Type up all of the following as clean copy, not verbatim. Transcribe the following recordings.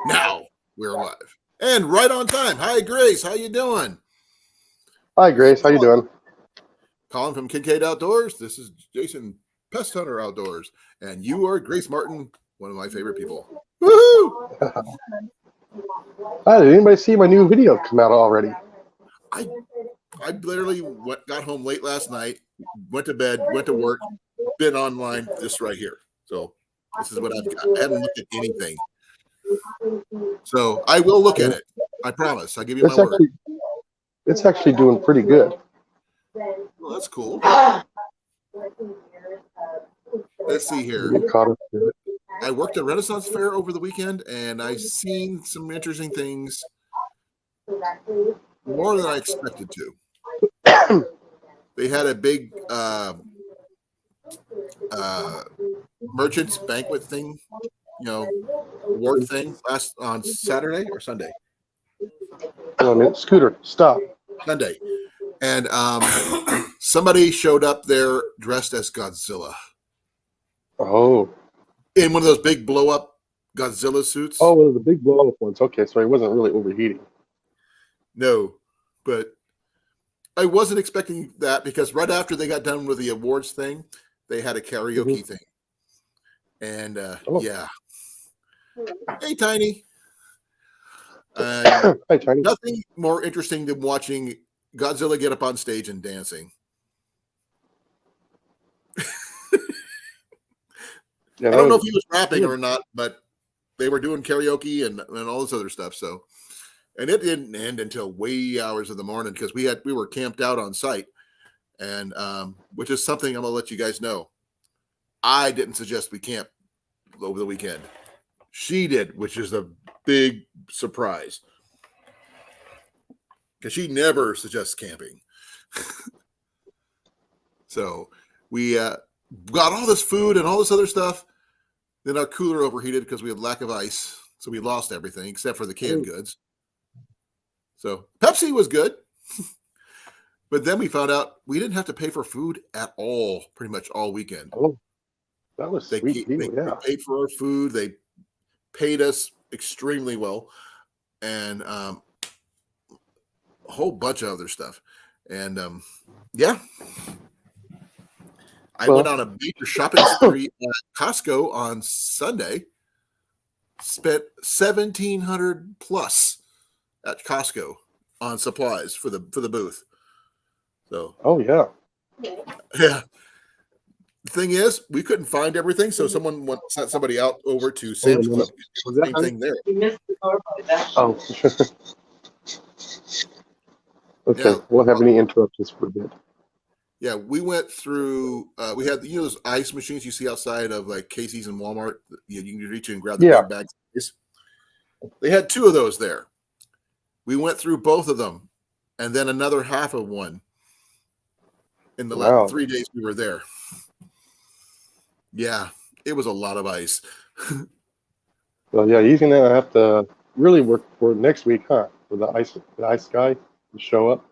Now we're live and right on time. Hi, Grace. How you doing? Hi, Grace. How you doing? Calling from Kincaid Outdoors. This is Jason, Pest Hunter Outdoors, and you are Grace Martin, one of my favorite people. Woohoo! Hi, did anybody see my new video come out already? I I literally got home late last night, went to bed, went to work, been online this right here. So this is what I've got. I haven't looked at anything. So I will look at it. I promise. I give you my It's word. actually doing pretty good. Well, that's cool. Let's see here. Getting caught up to it. I worked at Renaissance Fair over the weekend, and I've seen some interesting things, more than I expected to. They had a big merchants banquet thing, award thing on Saturday or Sunday. Scooter, stop. Sunday, and somebody showed up there dressed as Godzilla. Oh. In one of those big blow-up Godzilla suits. Oh, one of the big blow-up ones. Okay, so he wasn't really overheating. No, but I wasn't expecting that because right after they got done with the awards thing, they had a karaoke thing. And yeah. Hey, Tiny. Hi, Tiny. Nothing more interesting than watching Godzilla get up on stage and dancing. Yeah, I don't know if he was rapping or not, but they were doing karaoke and all this other stuff. So, and it didn't end until way hours of the morning because we were camped out on site, and which is something I'm gonna let you guys know. I didn't suggest we camp over the weekend. She did, which is a big surprise because she never suggests camping. So we got all this food and all this other stuff. Then our cooler overheated because we had lack of ice. So we lost everything except for the canned goods. So Pepsi was good. But then we found out we didn't have to pay for food at all, pretty much all weekend. Oh, that was sweet. They paid for our food. They paid us extremely well. And a whole bunch of other stuff. And yeah. I went on a major shopping spree at Costco on Sunday. Spent $1,700 plus at Costco on supplies for the booth. So. Oh yeah. Yeah. The thing is, we couldn't find everything, so someone sent somebody out over to Sam's Club. Same thing there. Oh. Okay. Now, Won't have any interruptions for a bit. Yeah, we went through. We had those ice machines you see outside of like Casey's and Walmart. You can reach in and grab the big bags of ice. They had 2 of those there. We went through both of them, and then another half of one in the last 3 days we were there. Yeah, it was a lot of ice. Well, yeah, he's gonna have to really work for next week, huh? For the ice guy to show up.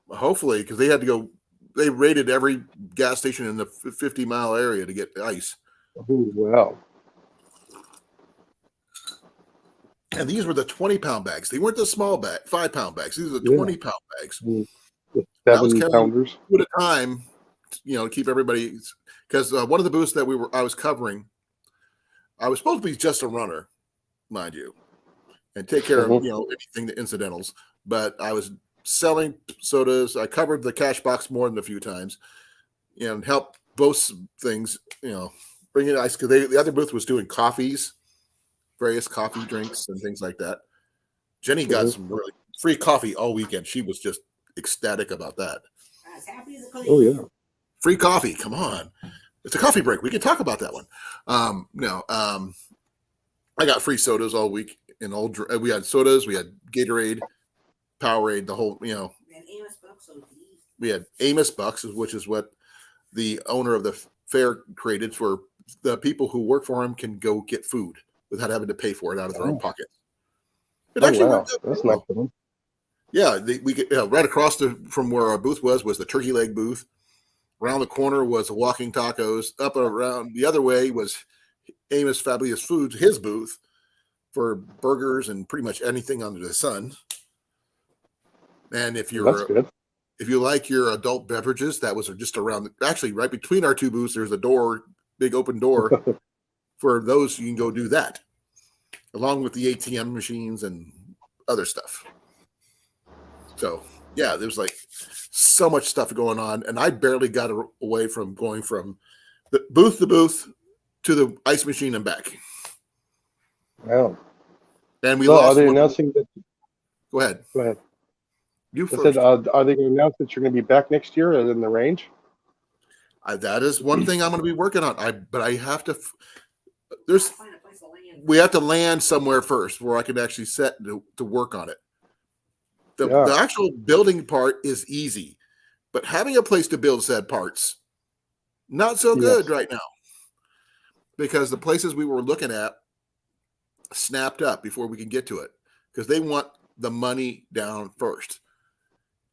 Hopefully, because they had to go. They raided every gas station in the 50-mile area to get ice. Oh, wow. And these were the 20-pound bags. They weren't the small bag, 5-pound bags. These are the 20-pound bags. The 7-pounders. 2 at a time, to keep everybody. Because one of the booths that I was covering, I was supposed to be just a runner, mind you, and take care of anything, the incidentals. But I was selling sodas. I covered the cash box more than a few times, and helped both things. Bring in ice because the other booth was doing coffees, various coffee drinks and things like that. Jenny got some really free coffee all weekend. She was just ecstatic about that. Oh yeah, free coffee! Come on, it's a coffee break. We can talk about that one. I got free sodas all week. We had sodas. We had Gatorade. Powerade, the whole, we had Amos Bucks, which is what the owner of the fair created for the people who work for him can go get food without having to pay for it out of their own pocket. It actually worked out. That's not good. Yeah, we get right across from where our booth was the turkey leg booth. Around the corner was Walking Tacos. Up and around the other way was Amos Fabulous Foods, his booth. for burgers and pretty much anything under the sun. And if That's good. if you like your adult beverages, that was just around, actually right between our two booths, there's a door, big open door. For those, you can go do that, along with the ATM machines and other stuff. So yeah, there's like so much stuff going on, and I barely got away from going from the booth to booth to the ice machine and back. Wow. And we So lost. are they announcing that? Go ahead. Go ahead. You I first. said, are they going to announce that you're going to be back next year in the range? That is one thing I'm going to be working on. But I have to. We have to land somewhere first where I can actually set to work on it. The actual building part is easy, but having a place to build said parts, not so good right now, because the places we were looking at snapped up before we can get to it, because they want the money down first.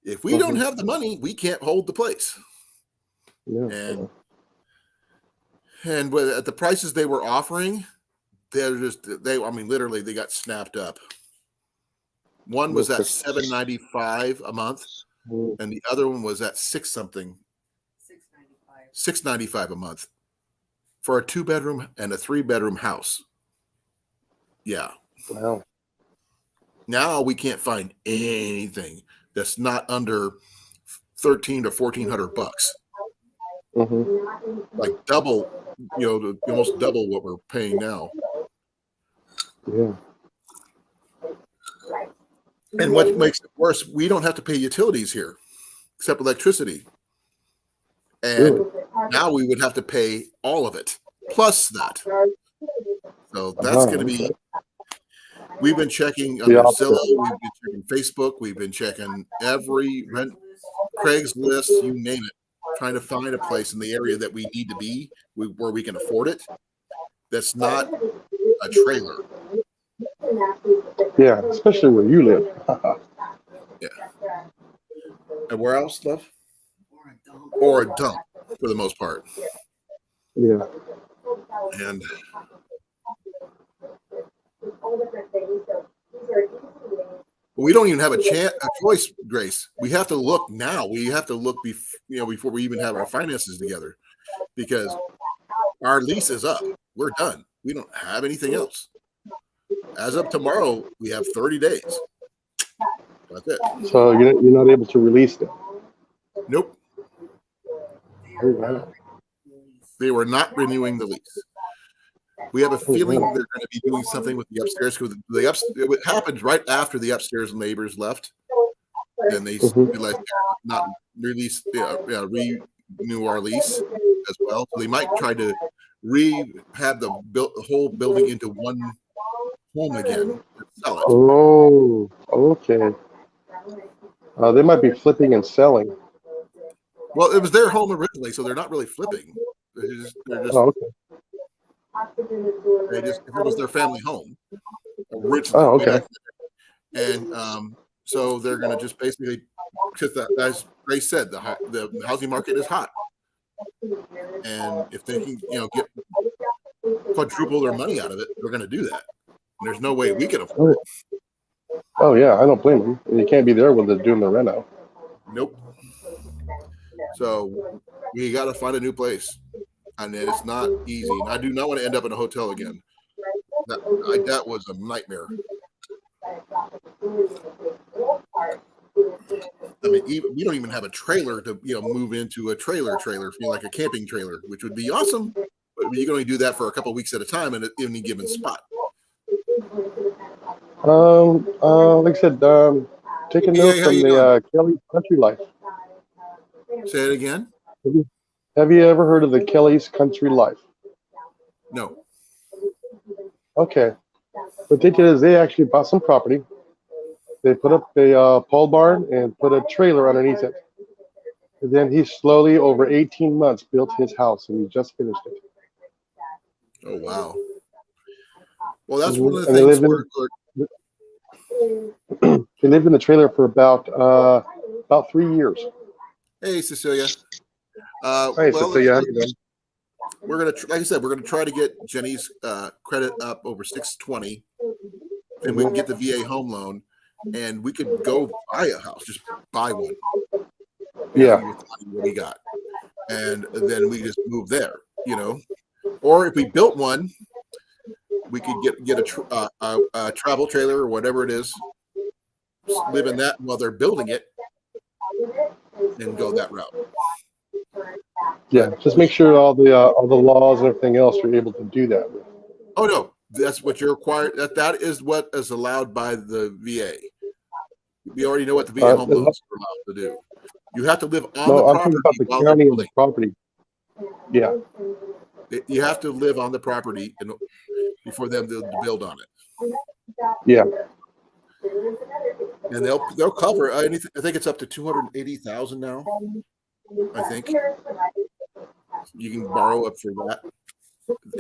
If we don't have the money, we can't hold the place. And at the prices they were offering, literally they got snapped up. One was at $795 a month, and the other one was at $695 a month for a 2-bedroom and a 3-bedroom house. Yeah. Wow. Now we can't find anything that's not under $1,300 to $1,400. Like double, almost double what we're paying now. Yeah. And what makes it worse, we don't have to pay utilities here, except electricity. And now we would have to pay all of it, plus that. So that's going to be, we've been checking under Zillow, we've been checking Facebook, we've been checking every Craigslist, you name it, trying to find a place in the area that we need to be, where we can afford it, that's not a trailer. Yeah, especially where you live. Yeah. And where else, love? Or a dump, for the most part. Yeah. And we don't even have a choice, Grace. We have to look now. We have to look before we even have our finances together, because our lease is up. We're done. We don't have anything else. As of tomorrow, we have 30 days. That's it. So you're not able to release them? Nope. Oh, wow. They were not renewing the lease. We have a feeling they're going to be doing something with the upstairs, because it happened right after the upstairs neighbors left, and they realized not release, renew our lease as well. So they might try to rehab the whole building into one home again and sell it. Oh, okay. They might be flipping and selling. Well, it was their home originally, so they're not really flipping. They're just okay. It was their family home originally. Oh, okay. And so they're going to just basically, because as Grace said, the housing market is hot, and if they can get quadruple their money out of it, they're going to do that. And there's no way we can afford it. Oh yeah, I don't blame them. You can't be there when they're doing the reno. Nope. So we got to find a new place, and it's not easy. And I do not want to end up in a hotel again. That was a nightmare. I mean, we don't even have a trailer to move into a trailer, like a camping trailer, which would be awesome. But you can only do that for a couple of weeks at a time in any given spot. Like I said, take a note from the Kelly's Country Life. Say it again. Have you ever heard of the Kelly's Country Life? No. Okay. What they did is they actually bought some property. They put up a pole barn and put a trailer underneath it. And then he slowly, over 18 months, built his house, and he just finished it. Oh, wow. Well, that's one of the things they lived in the trailer for about 3 years. Hey, Cecilia. Hey, Cecilia. We're gonna, like I said, we're gonna try to get Jenny's credit up over 620, then we can get the VA home loan, and we could go buy a house, just buy one. Yeah. With the money that we got, and then we just move there. Or if we built one, we could get a travel trailer or whatever it is, live in that while they're building it, and go that route. Yeah, just make sure all the laws and everything else you're able to do that with. Oh no, that's what you're required. That is what is allowed by the VA. We already know what the VA home loans are allowed to do. You have to live on the I'm property talking about the while they're county of the building. property. Yeah. You have to live on the property before them to build on it. Yeah. And they'll cover anything. I think it's up to 280,000 now. I think you can borrow up for that.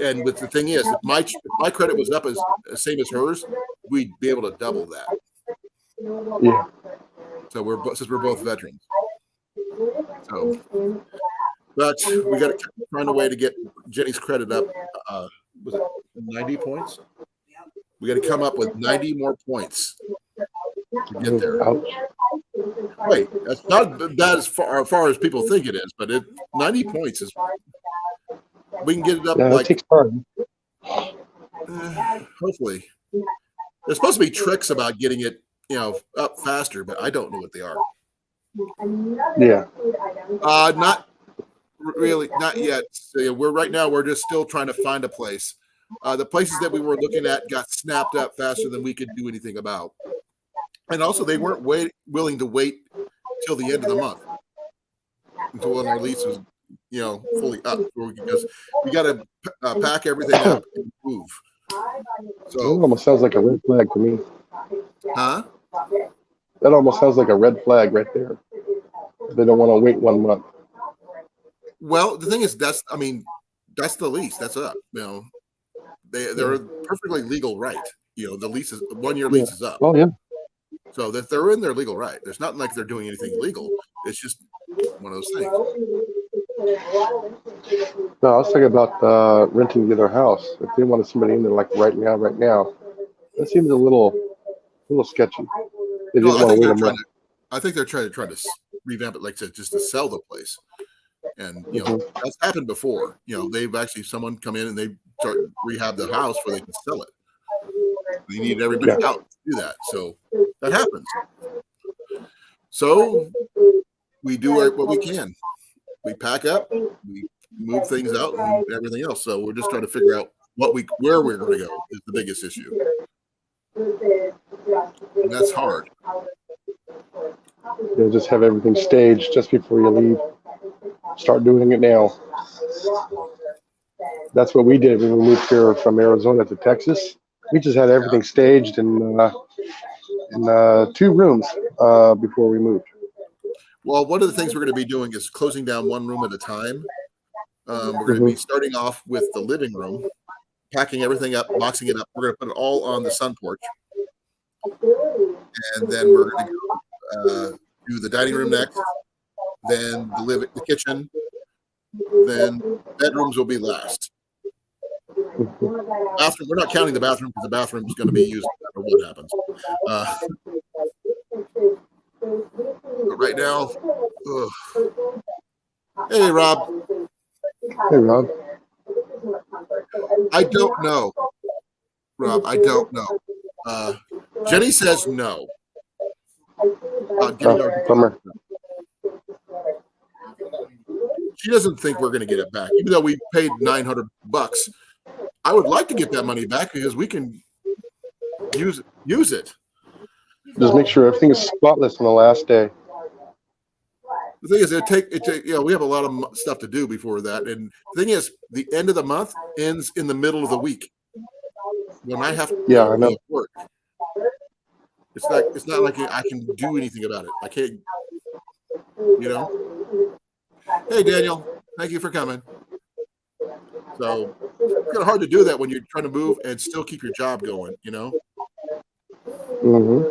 And the thing is, if my credit was up as same as hers, we'd be able to double that. Yeah. So since we're both veterans. So, but we got to find a way to get Jenny's credit up. Was it 90 points? We got to come up with 90 more points to get there. Ouch. Wait, that's not bad as far as people think it is, but 90 points is. We can get it up It takes time. Hopefully. There's supposed to be tricks about getting it, up faster, but I don't know what they are. Yeah. Not really, not yet. So we're just still trying to find a place. The places that we were looking at got snapped up faster than we could do anything about. And also they weren't willing to wait till the end of the month until when our lease was, fully up, because we got to pack everything up and move. So that almost sounds like a red flag to me. Huh? That almost sounds like a red flag right there. They don't want to wait 1 month. Well, the thing is, that's the lease. That's up. They're perfectly legal right. The lease is 1 year lease is up. Oh yeah. So that they're in their legal right. There's not like they're doing anything illegal. It's just one of those things. No, I was talking about renting the other house. If they wanted somebody in there like right now, that seems a little sketchy. They didn't want to wait a month. I think they're trying to revamp it, just to sell the place. And that's happened before. They've actually someone come in and they start rehab the house where they can sell it. They need everybody out to do that. So that happens. So we do what we can. We pack up, we move things out, and everything else. So we're just trying to figure out where we're going to go is the biggest issue. And that's hard. Just have everything staged just before you leave. Start doing it now. That's what we did when we moved here from Arizona to Texas. We just had everything staged in 2 rooms before we moved. Well, one of the things we're going to be doing is closing down 1 room at a time. We're going to be starting off with the living room, packing everything up, boxing it up. We're going to put it all on the sun porch. And then we're going to do the dining room next, then the kitchen, then bedrooms will be last. Bathroom, we're not counting the bathroom because the bathroom is going to be used no matter what happens. But right now, hey Rob. Hey Rob. I don't know, Rob. I don't know. Jenny says no. She doesn't think we're going to get it back, even though we paid $900. I would like to get that money back because we can use it. Just make sure everything is spotless on the last day. The thing is, we have a lot of stuff to do before that. And the thing is, the end of the month ends in the middle of the week when I have to I know. work. It's not like I can do anything about it. I can't, Hey, Daniel, thank you for coming. So it's kind of hard to do that when you're trying to move and still keep your job going, Mm-hmm.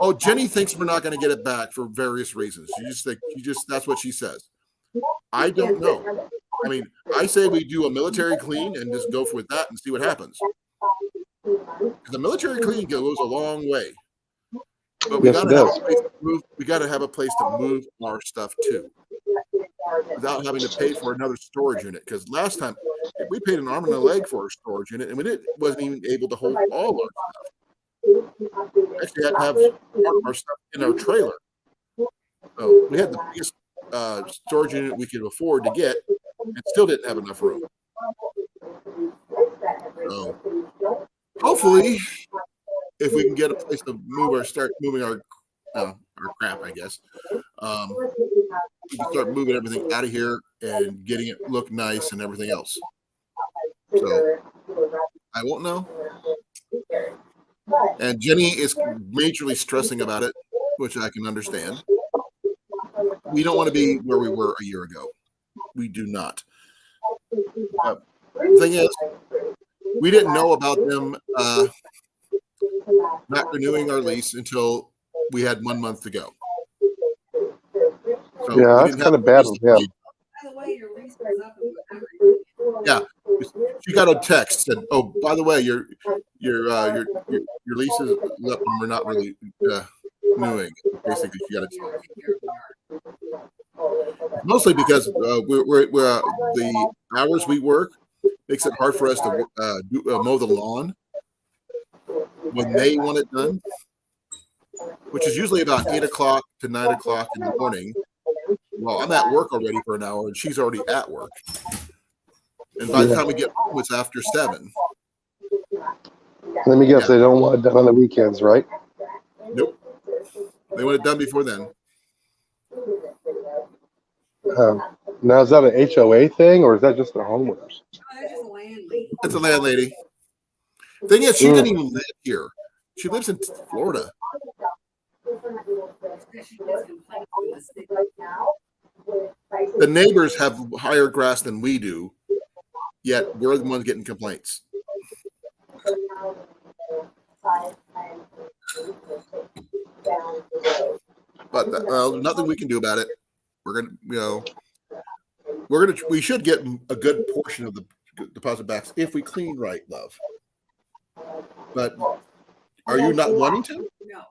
Oh, Jenny thinks we're not going to get it back for various reasons. That's what she says. I don't know. I say we do a military clean and just go with that and see what happens. The military clean goes a long way. But we Yes, got it to have a does. place to move. We got to have a place to move our stuff to without having to pay for another storage unit. Because last time we paid an arm and a leg for a storage unit, and wasn't even able to hold all our stuff. Actually, had to have part of our stuff in our trailer. So we had the biggest storage unit we could afford to get, and still didn't have enough room. So hopefully, if we can get a place to start moving our crap, I guess. We can start moving everything out of here and getting it look nice and everything else. So I won't know. And Jenny is majorly stressing about it, which I can understand. We don't want to be where we were a year ago. We do not. The thing is, we didn't know about them not renewing our lease until we had 1 month to go. So Yeah, that's kind of bad with him. By the way, your lease was up and yeah, she got a text said, "Oh, by the way, your lease is up and we're not really renewing." Basically, she got it. Mostly because we're the hours we work makes it hard for us to mow the lawn when they want it done, which is usually about 8 o'clock to 9 o'clock in the morning. Well, I'm at work already for an hour, and she's already at work. And by the time we get home, it's after 7. Let me guess, they don't want it done on the weekends, right? Nope. They want it done before then. Now, is that an HOA thing, or is that just the homeowners? It's a landlady. Thing is, she didn't even live here. She lives in Florida. The neighbors have higher grass than we do, yet we're the ones getting complaints. But nothing we can do about it. We should get a good portion of the deposit back if we clean right, love. But are you not wanting to? No.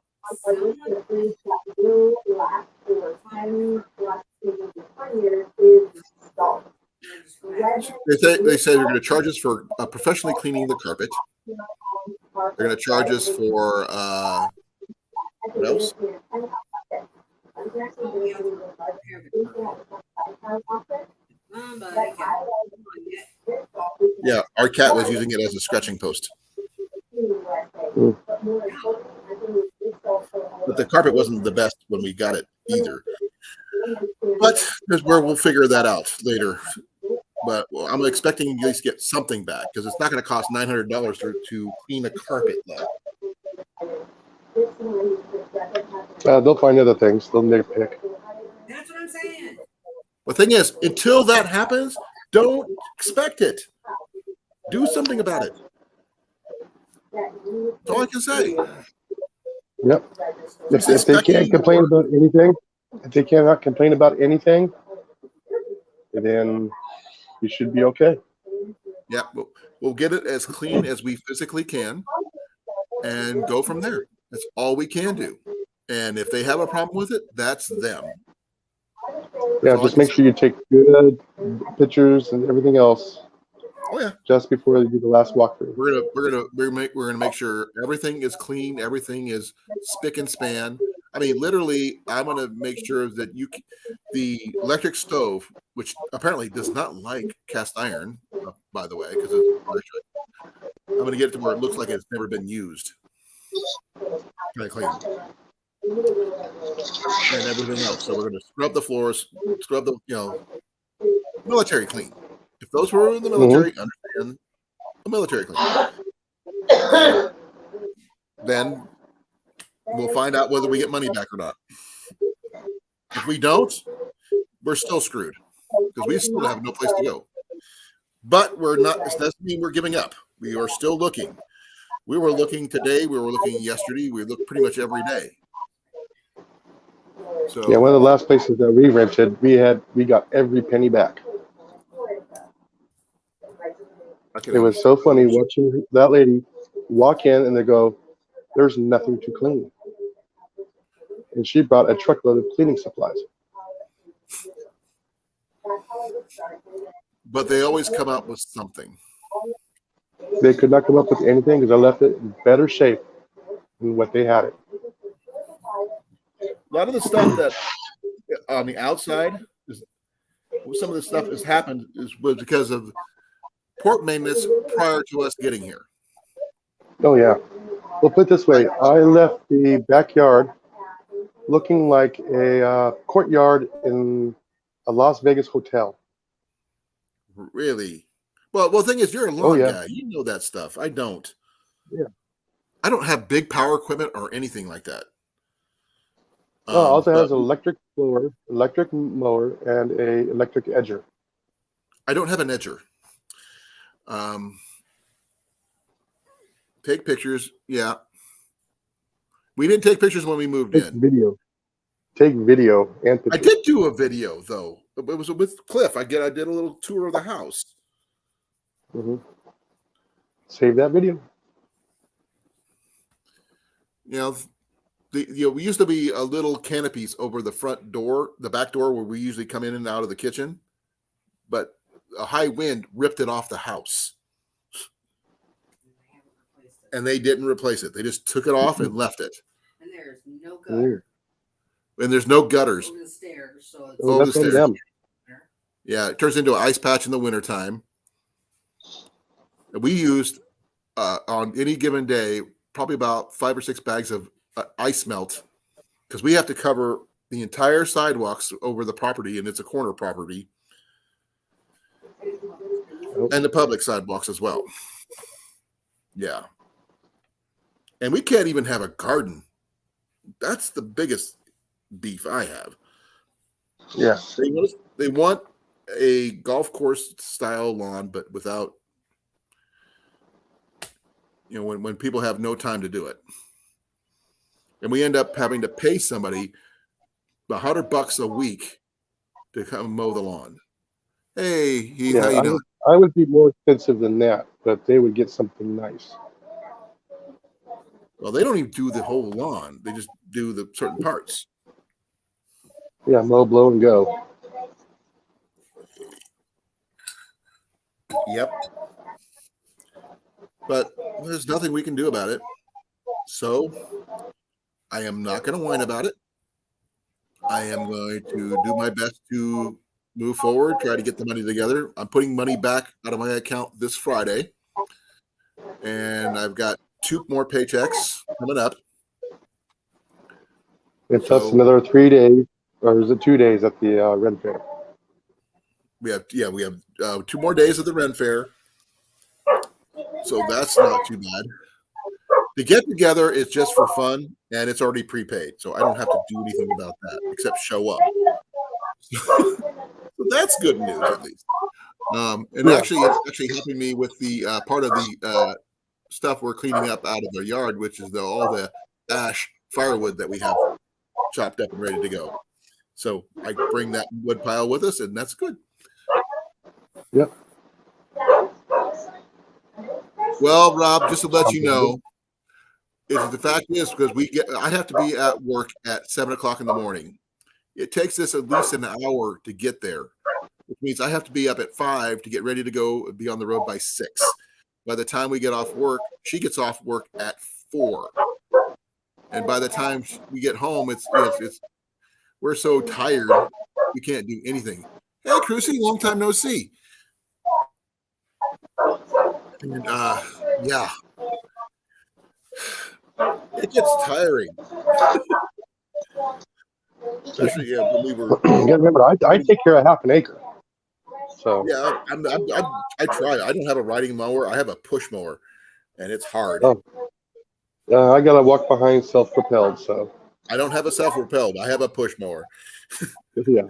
They say they're going to charge us for professionally cleaning the carpet. They're going to charge us for what else? Yeah, our cat was using it as a scratching post. But the carpet wasn't the best when we got it either. But there's where we'll figure that out later. But I'm expecting at least get something back because it's not going to cost $900 to clean a carpet, though. They'll find other things. They'll make a pick. That's what I'm saying. The thing is, until that happens, don't expect it. Do something about it. That's all I can say. Yep. If they can't complain about anything, if they cannot complain about anything, then you should be okay. Yeah, we'll get it as clean as we physically can and go from there. That's all we can do. And if they have a problem with it, that's them. Yeah, just make sure you take good pictures and everything else. Oh yeah. Just before you do the last walkthrough. We're gonna make sure everything is clean, everything is spick and span. I mean, literally, I'm gonna make sure that the electric stove, which apparently does not like cast iron, by the way, because it's electric. I'm gonna get it to where it looks like it's never been used. Kind of clean. And everything else. So we're gonna scrub the floors, scrub the military clean. If those were in the military, understand the military clean. Then we'll find out whether we get money back or not. If we don't, we're still screwed because we still have no place to go. But we're not. It doesn't mean we're giving up. We are still looking. We were looking today. We were looking yesterday. We look pretty much every day. So yeah, one of the last places that we rented, we got every penny back. It was so funny watching that lady walk in and they go, "There's nothing to clean." And she brought a truckload of cleaning supplies. But they always come out with something. They could not come up with anything because I left it in better shape than what they had it. A lot of the stuff that on the outside is some of the stuff has happened was because of port maintenance prior to us getting here. Oh yeah. Well, put it this way: I left the backyard looking like a courtyard in a Las Vegas hotel. Really? Well, the thing is, you're a Oh lawn yeah. guy. You know that stuff. I don't. Yeah. I don't have big power equipment or anything like that. No, all it But has an electric mower, and a electric edger. I don't have an edger. Take pictures. Yeah. We didn't take pictures when we moved Take in. video. Take video and I pictures. did do a video though. It was with Cliff. I did a little tour of the house. Hmm. Save that video. You know, we used to be a little canopies over the front door, the back door where we usually come in and out of the kitchen, but a high wind ripped it off the house, and they didn't replace it. They just took it off and left it. And there's no gutter And there's no gutters over the stairs, so it's Well, over that's the on stairs. them. Yeah, it turns into an ice patch in the wintertime. And we used on any given day probably about 5 or 6 bags of ice melt because we have to cover the entire sidewalks over the property, and it's a corner property, and the public sidewalks as well. Yeah. And we can't even have a garden. That's the biggest beef I have. Yeah. They want a golf course style lawn, but without, when people have no time to do it. And we end up having to pay somebody $100 a week to come mow the lawn. Hey, Heath, how you doing? I would be more expensive than that, but they would get something nice. Well, they don't even do the whole lawn. They just do the certain parts. Yeah, mow, blow, and go. Yep. But there's nothing we can do about it. So I am not going to whine about it. I am going to do my best to move forward, try to get the money together. I'm putting money back out of my account this Friday. And I've got 2 more paychecks coming up. It's us another 3 days, or is it 2 days at the Ren Fair? We have 2 more days of the Ren Fair. So that's not too bad. The get together is just for fun, and it's already prepaid, so I don't have to do anything about that except show up. So that's good news, at least. And actually, it's actually helping me with the part of the stuff we're cleaning up out of the yard, which is all the ash firewood that we have chopped up and ready to go. So I bring that wood pile with us, and that's good. Yep. Well, Rob, just to let you know, the fact is because I have to be at work at 7:00 in the morning. It takes us at least an hour to get there, which means I have to be up at 5 to get ready to go and be on the road by 6. By the time we get off work, she gets off work at 4, and by the time we get home, it's we're so tired we can't do anything. Hey, Crucy, long time no see. And yeah, it gets tiring. Especially when we were. You gotta remember, I take care of half an acre. So Yeah, I try. I don't have a riding mower. I have a push mower, and it's hard. I gotta walk behind self-propelled. So I don't have a self-propelled. I have a push mower. yeah.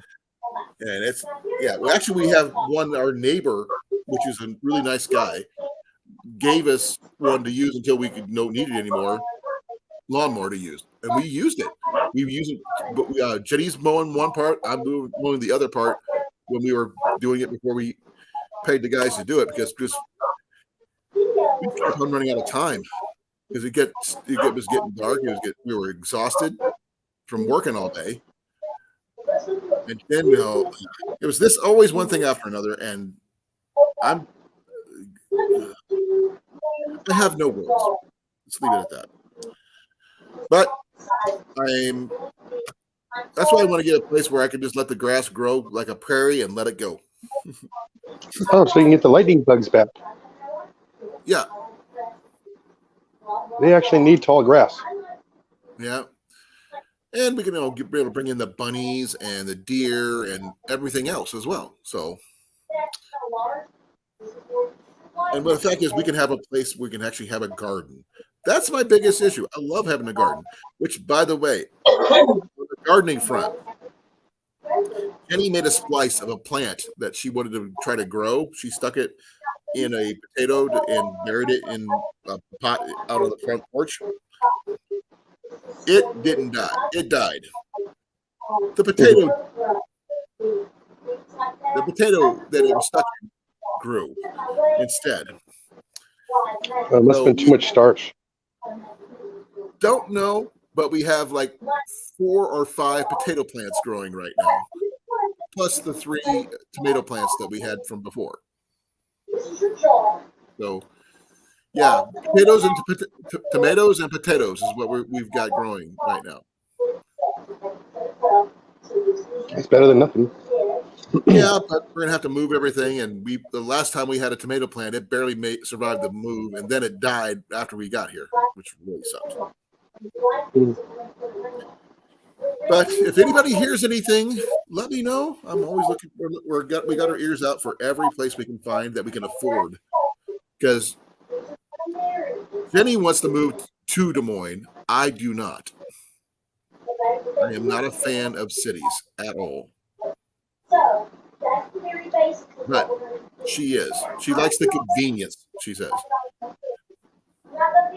And it's Well, actually, we have one. Our neighbor, which is a really nice guy, gave us one to use until we could don't need it anymore. Lawnmower to use, and we used it. We used it, but Jenny's mowing one part. I'm mowing the other part when we were doing it before we paid the guys to do it because we kept on running out of time. because was getting dark. We were exhausted from working all day, and then it was this always one thing after another, and I have no words. Let's leave it at that. But that's why I want to get a place where I can just let the grass grow like a prairie and let it go. Oh, so you can get the lightning bugs back. Yeah. They actually need tall grass. Yeah. And we can be able to bring in the bunnies and the deer and everything else as well. So, and the fact is, we can have a place where we can actually have a garden. That's my biggest issue. I love having a garden, which, by the way, on the gardening front, Jenny made a splice of a plant that she wanted to try to grow. She stuck it in a potato and buried it in a pot out on the front porch. It didn't die. It died. The potato that it was stuck in grew instead. It must have been too much starch. Don't know, but we have like 4 or 5 potato plants growing right now, plus the 3 tomato plants that we had from before. So, yeah, tomatoes and potatoes is what we've got growing right now. It's better than nothing. Yeah, but we're gonna have to move everything, and the last time we had a tomato plant, it barely survived the move, and then it died after we got here, which really sucked. But if anybody hears anything, let me know. I'm always looking. We got our ears out for every place we can find that we can afford, because Jenny wants to move to Des Moines. I do not. I am not a fan of cities at all. But she is. She likes the convenience, she says.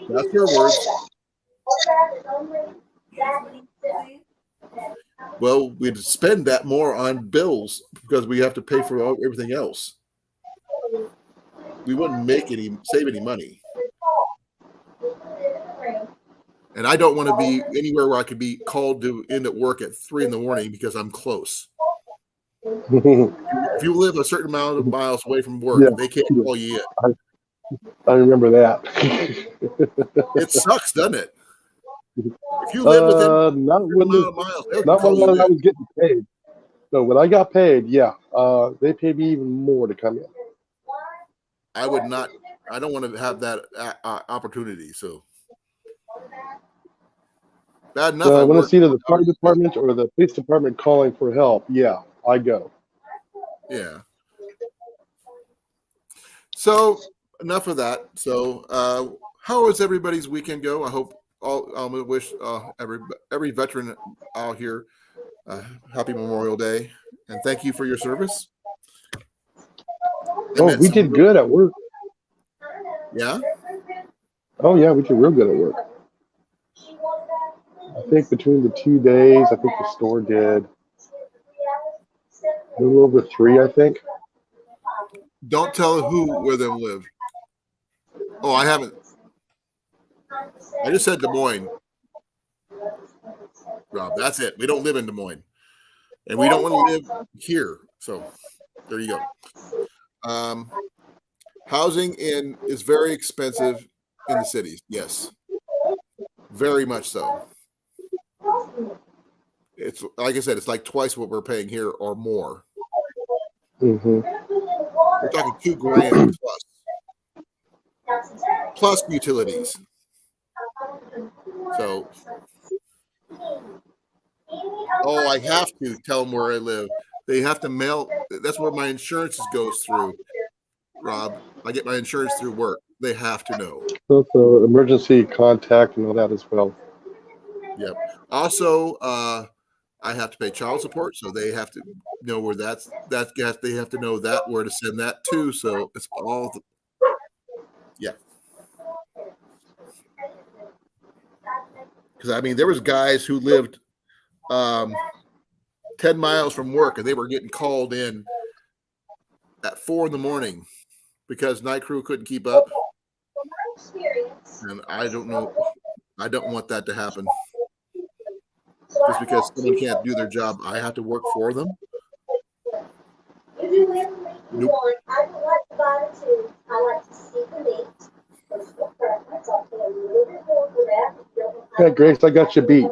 That's her words. Well, we'd spend that more on bills because we have to pay for everything else. We wouldn't save any money. And I don't want to be anywhere where I could be called to end at work at 3 a.m. because I'm close. If you live a certain amount of miles away from work, they can't call you in. I remember that. It sucks, doesn't it? If you live within not when amount of miles, not when I was getting paid. No, when I got paid, they paid me even more to come in. I would not. I don't want to have that opportunity. So bad enough. So I want to see the fire department or the police department calling for help. Yeah, I go. Yeah. So enough of that. So how was everybody's weekend go? I hope I wish every veteran out here happy Memorial Day, and thank you for your service. We did good at work. Yeah? Oh, yeah, we did real good at work. I think between the 2 days, I think the store did a little over 3, I think. Don't tell where they live. Oh, I haven't. I just said Des Moines. Rob, that's it. We don't live in Des Moines. And we don't want to live here. So there you go. Housing is very expensive in the cities. Yes. Very much so. It's like I said, it's like twice what we're paying here or more. Mm-hmm. We're talking $2,000 plus utilities. So, I have to tell them where I live. They have to mail. That's where my insurance goes through. Rob, I get my insurance through work. They have to know. So emergency contact and all that as well. Yep. Also, I have to pay child support, so they have to know where they have to know where to send that to. So it's all because I mean there was guys who lived 10 miles from work and they were getting called in at 4 a.m. because night crew couldn't keep up. And I don't know. I don't want that to happen. Just because someone can't do their job, I have to work for them. Nope. I don't like the bottom two. I like to see the meat. Personal preference. I'll pay a little bit more for that. Yeah, Grace, I got you beat.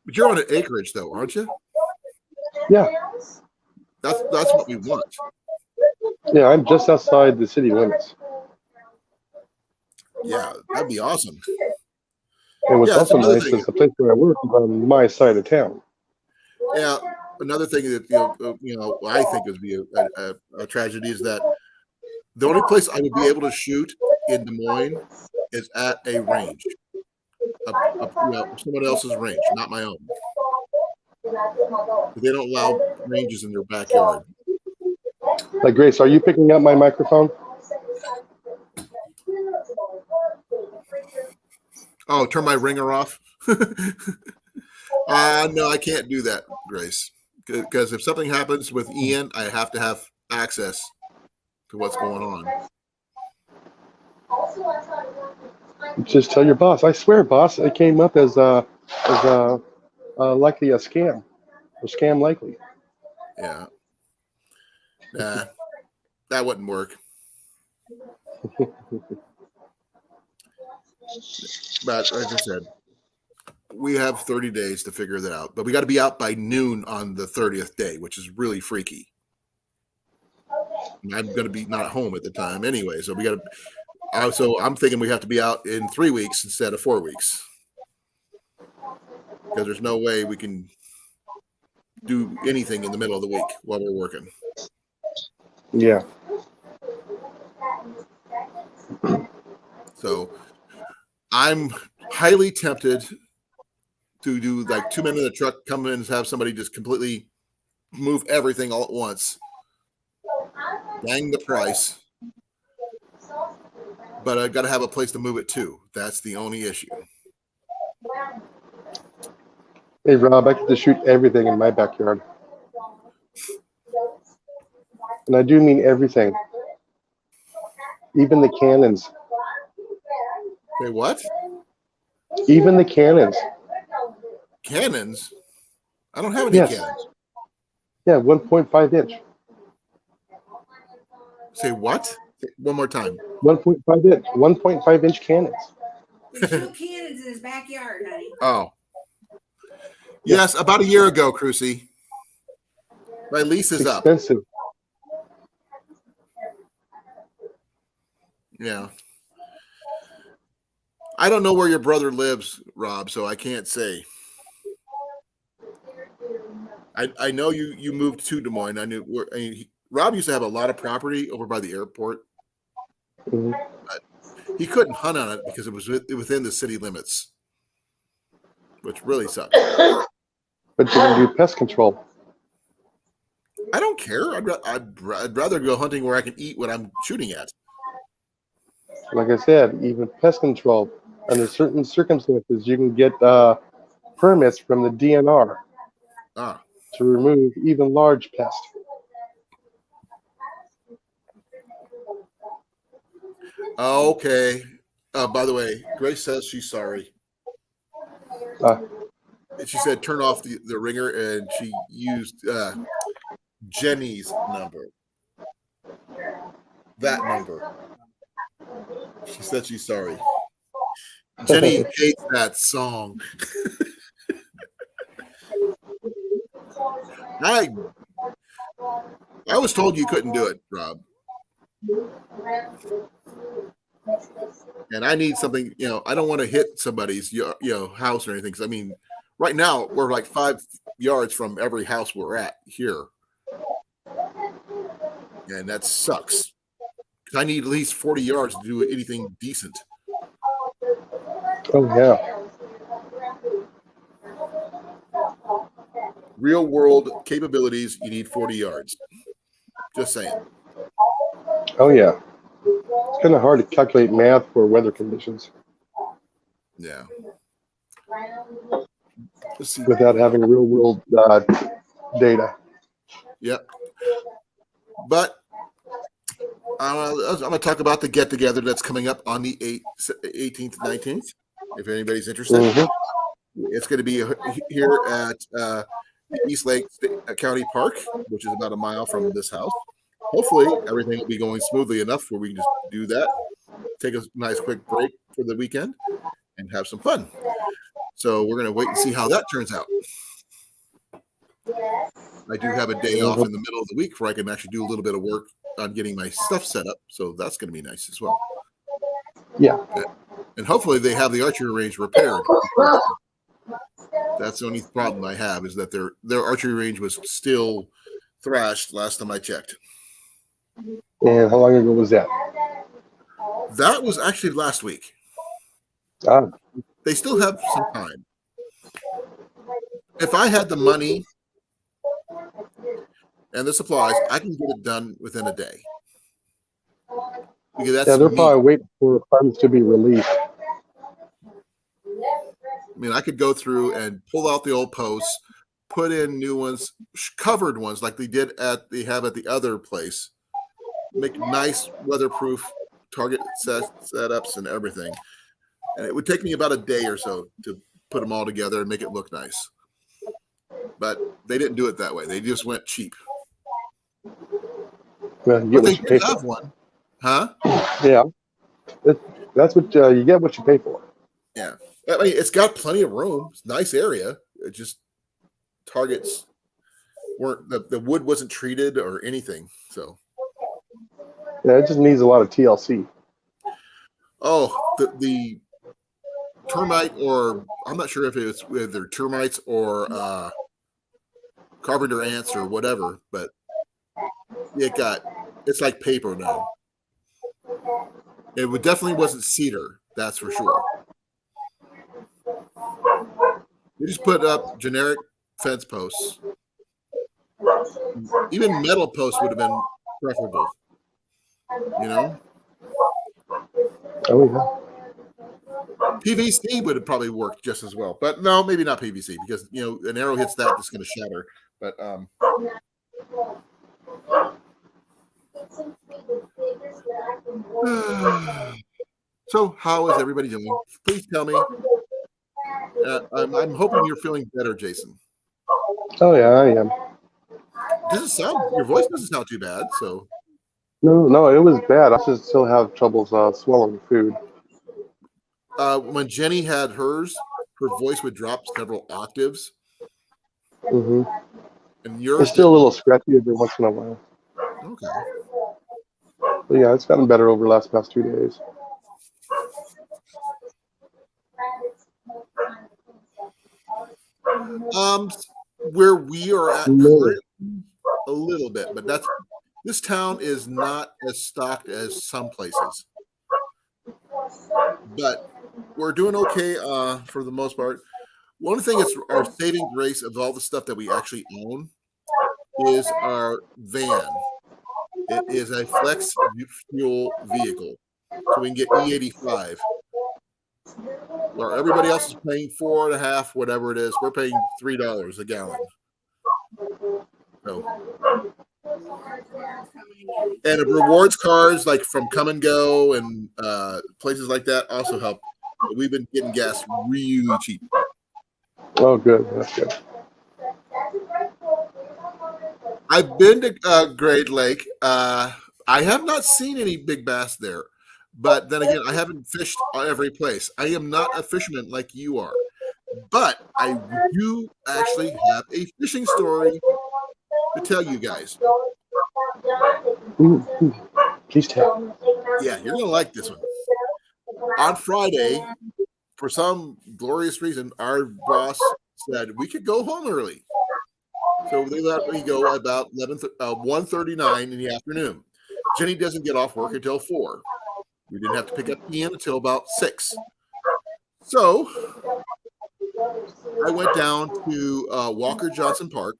But you're on an acreage, though, aren't you? Yeah. That's what we want. Yeah, I'm just outside the city limits. Yeah, that'd be awesome. And what's Yeah, that's also another nice thing. is the place where I work is on my side of town. Yeah, another thing that I think would be a tragedy is that the only place I would be able to shoot in Des Moines is at a range, someone else's range, not my own. They don't allow ranges in their backyard. Like, Grace, are you picking up my microphone? Oh, turn my ringer off. No, I can't do that, Grace. Because if something happens with Ian, I have to have access to what's going on. Just tell your boss. I swear, boss, it came up as likely a scam, or scam likely. Yeah. Nah, that wouldn't work. But as I said, we have 30 days to figure that out. But we got to be out by noon on the 30th day, which is really freaky. And I'm going to be not home at the time anyway. So we got to. So I'm thinking we have to be out in 3 weeks instead of 4 weeks. Because there's no way we can do anything in the middle of the week while we're working. Yeah. So I'm highly tempted to do like 2 men in the truck, come in and have somebody just completely move everything all at once. Dang the price. But I got to have a place to move it to. That's the only issue. Hey, Rob, I get to shoot everything in my backyard. And I do mean everything. Even the cannons. Say what? Even the cannons. Cannons? I don't have any Yes. cannons. Yeah, 1.5 inch. Say what? One more time. 1.5 inch. 1.5 inch cannons. He shoot cannons in his backyard, honey. Oh. Yes, about a year ago, Crucy. My lease is up. Expensive. Yeah. I don't know where your brother lives, Rob, so I can't say. I know you moved to Des Moines. Rob used to have a lot of property over by the airport. Mhm. But he couldn't hunt on it because it was within the city limits, which really sucks. But you can do pest control. I don't care. I'd rather go hunting where I can eat what I'm shooting at. Like I said, even pest control. Under certain circumstances, you can get permits from the DNR to remove even large pests. Okay. By the way, Grace says she's sorry. She said turn off the ringer, and she used Jenny's number. That number. She said she's sorry. Jenny hates that song. I was told you couldn't do it, Rob. And I need something, I don't want to hit somebody's house or anything. Because I mean, right now we're like 5 yards from every house we're at here. And that sucks. Because I need at least 40 yards to do anything decent. Oh, yeah. Real world capabilities, you need 40 yards. Just saying. Oh, yeah. It's kind of hard to calculate math for weather conditions. Yeah. Let's see. Without having real world data. Yep. But I'm going to talk about the get together that's coming up on the 18th, 19th. If anybody's interested, Mhm. it's going to be here at the East Lake County Park, which is about a mile from this house. Hopefully, everything will be going smoothly enough where we can just do that, take a nice quick break for the weekend, and have some fun. So we're going to wait and see how that turns out. I do have a day off in the middle of the week where I can actually do a little bit of work on getting my stuff set up. So that's going to be nice as well. Yeah. And hopefully they have the archery range repaired. That's the only problem I have is that their archery range was still thrashed last time I checked. And how long ago was that? That was actually last week. Ah, They still have some time. If I had the money and the supplies, I can get it done within a day. Because that's yeah, they're me. probably waiting for funds to be released. I mean, I could go through and pull out the old posts, put in new ones, covered ones like they have at the other place, make nice weatherproof target setups and everything. And it would take me about a day or so to put them all together and make it look nice. But they didn't do it that way. They just went cheap. Well, you But get they what you pay did have for. one. Huh? Yeah. That's what you get what you pay for. Yeah. I mean, it's got plenty of room. It's a nice area. It just targets weren't the wood wasn't treated or anything. So Yeah, it just needs a lot of TLC. oh, the termite, or I'm not sure if it's whether termites or carpenter ants or whatever, but it's like paper now. It definitely wasn't cedar, that's for sure. We just put up generic fence posts. Even metal posts would have been preferable. You know, Oh yeah. PVC would have probably worked just as well, but no, maybe not PVC because an arrow hits that's going to shatter. But so how is everybody doing? Please tell me. I'm hoping you're feeling better, Jason. Oh yeah, I am. Your voice doesn't sound too bad. So No, it was bad. I just still have troubles swallowing food. when Jenny had hers, her voice would drop several octaves. Mm-hmm. And yours It's still a little scratchy every once in a while. Okay. But yeah, it's gotten better over the past 2 days. Where we are at No. a little bit, but this town is not as stocked as some places. But we're doing okay for the most part. One thing is our saving grace of all the stuff that we actually own is our van. It is a flex fuel vehicle, so we can get E85. Where everybody else is paying $4.50, whatever it is, we're paying $3 a gallon. So, and it rewards cards like from Come and Go and places like that also help. We've been getting gas really cheap. Oh, good. That's good. I've been to Great Lake. I have not seen any big bass there, but then again, I haven't fished every place. I am not a fisherman like you are, but I do actually have a fishing story to tell you guys. Please tell. Yeah, you're gonna like this one. On Friday, for some glorious reason, our boss said we could go home early. So they let me go about 1:39 in the afternoon. Jenny doesn't get off work until 4. We didn't have to pick up Ian until about 6. So I went down to Walker Johnson Park,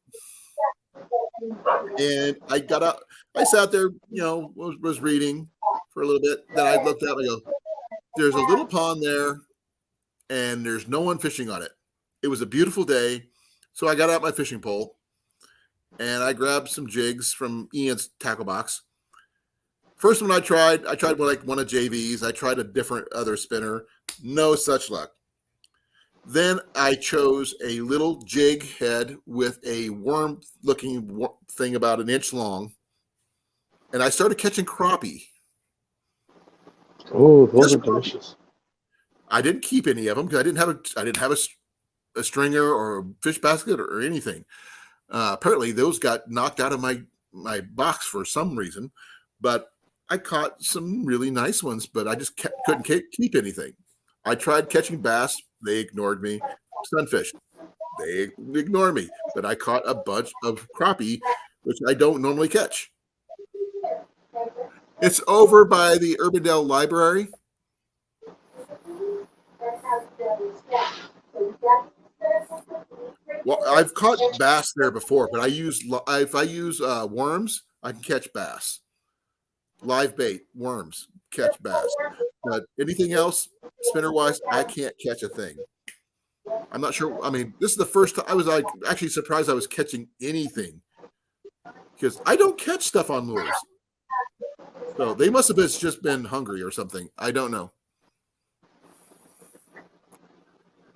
and I got up. I sat there, was reading for a little bit. Then I looked up. I go, "There's a little pond there, and there's no one fishing on it." It was a beautiful day, so I got out my fishing pole, and I grabbed some jigs from Ian's tackle box, First one I tried one of JV's. I tried a different other spinner. No such luck. Then I chose a little jig head with a worm-looking thing about an inch long, and I started catching crappie. Oh, those Just are delicious. I didn't keep any of them because I didn't have a stringer or a fish basket or anything. Apparently, those got knocked out of my box for some reason, but I caught some really nice ones. But I just couldn't keep anything. I tried catching bass; they ignored me. Sunfish, they ignore me. But I caught a bunch of crappie, which I don't normally catch. It's over by the Urbandale Library. Well, I've caught bass there before, but if I use worms, I can catch bass. Live bait, worms, catch bass. But anything else, spinner wise, I can't catch a thing. I'm not sure. I mean, this is the first time I was like actually surprised I was catching anything because I don't catch stuff on lures. So they must have just been hungry or something. I don't know.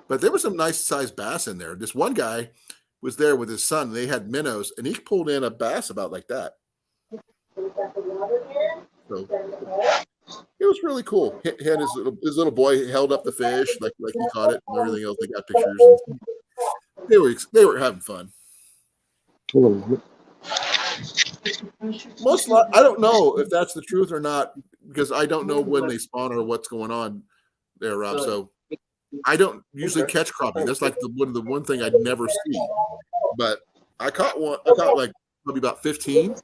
But there was some nice sized bass in there. This one guy was there with his son. They had minnows, and he pulled in a bass about like that. So it was really cool. He had his little boy held up the fish like he caught it and everything else. They got pictures. And they were having fun. I don't know if that's the truth or not because I don't know when they spawn or what's going on there, Rob. So I don't usually catch crappie. That's like the one thing I'd never see. But I caught one. I caught like maybe about 15.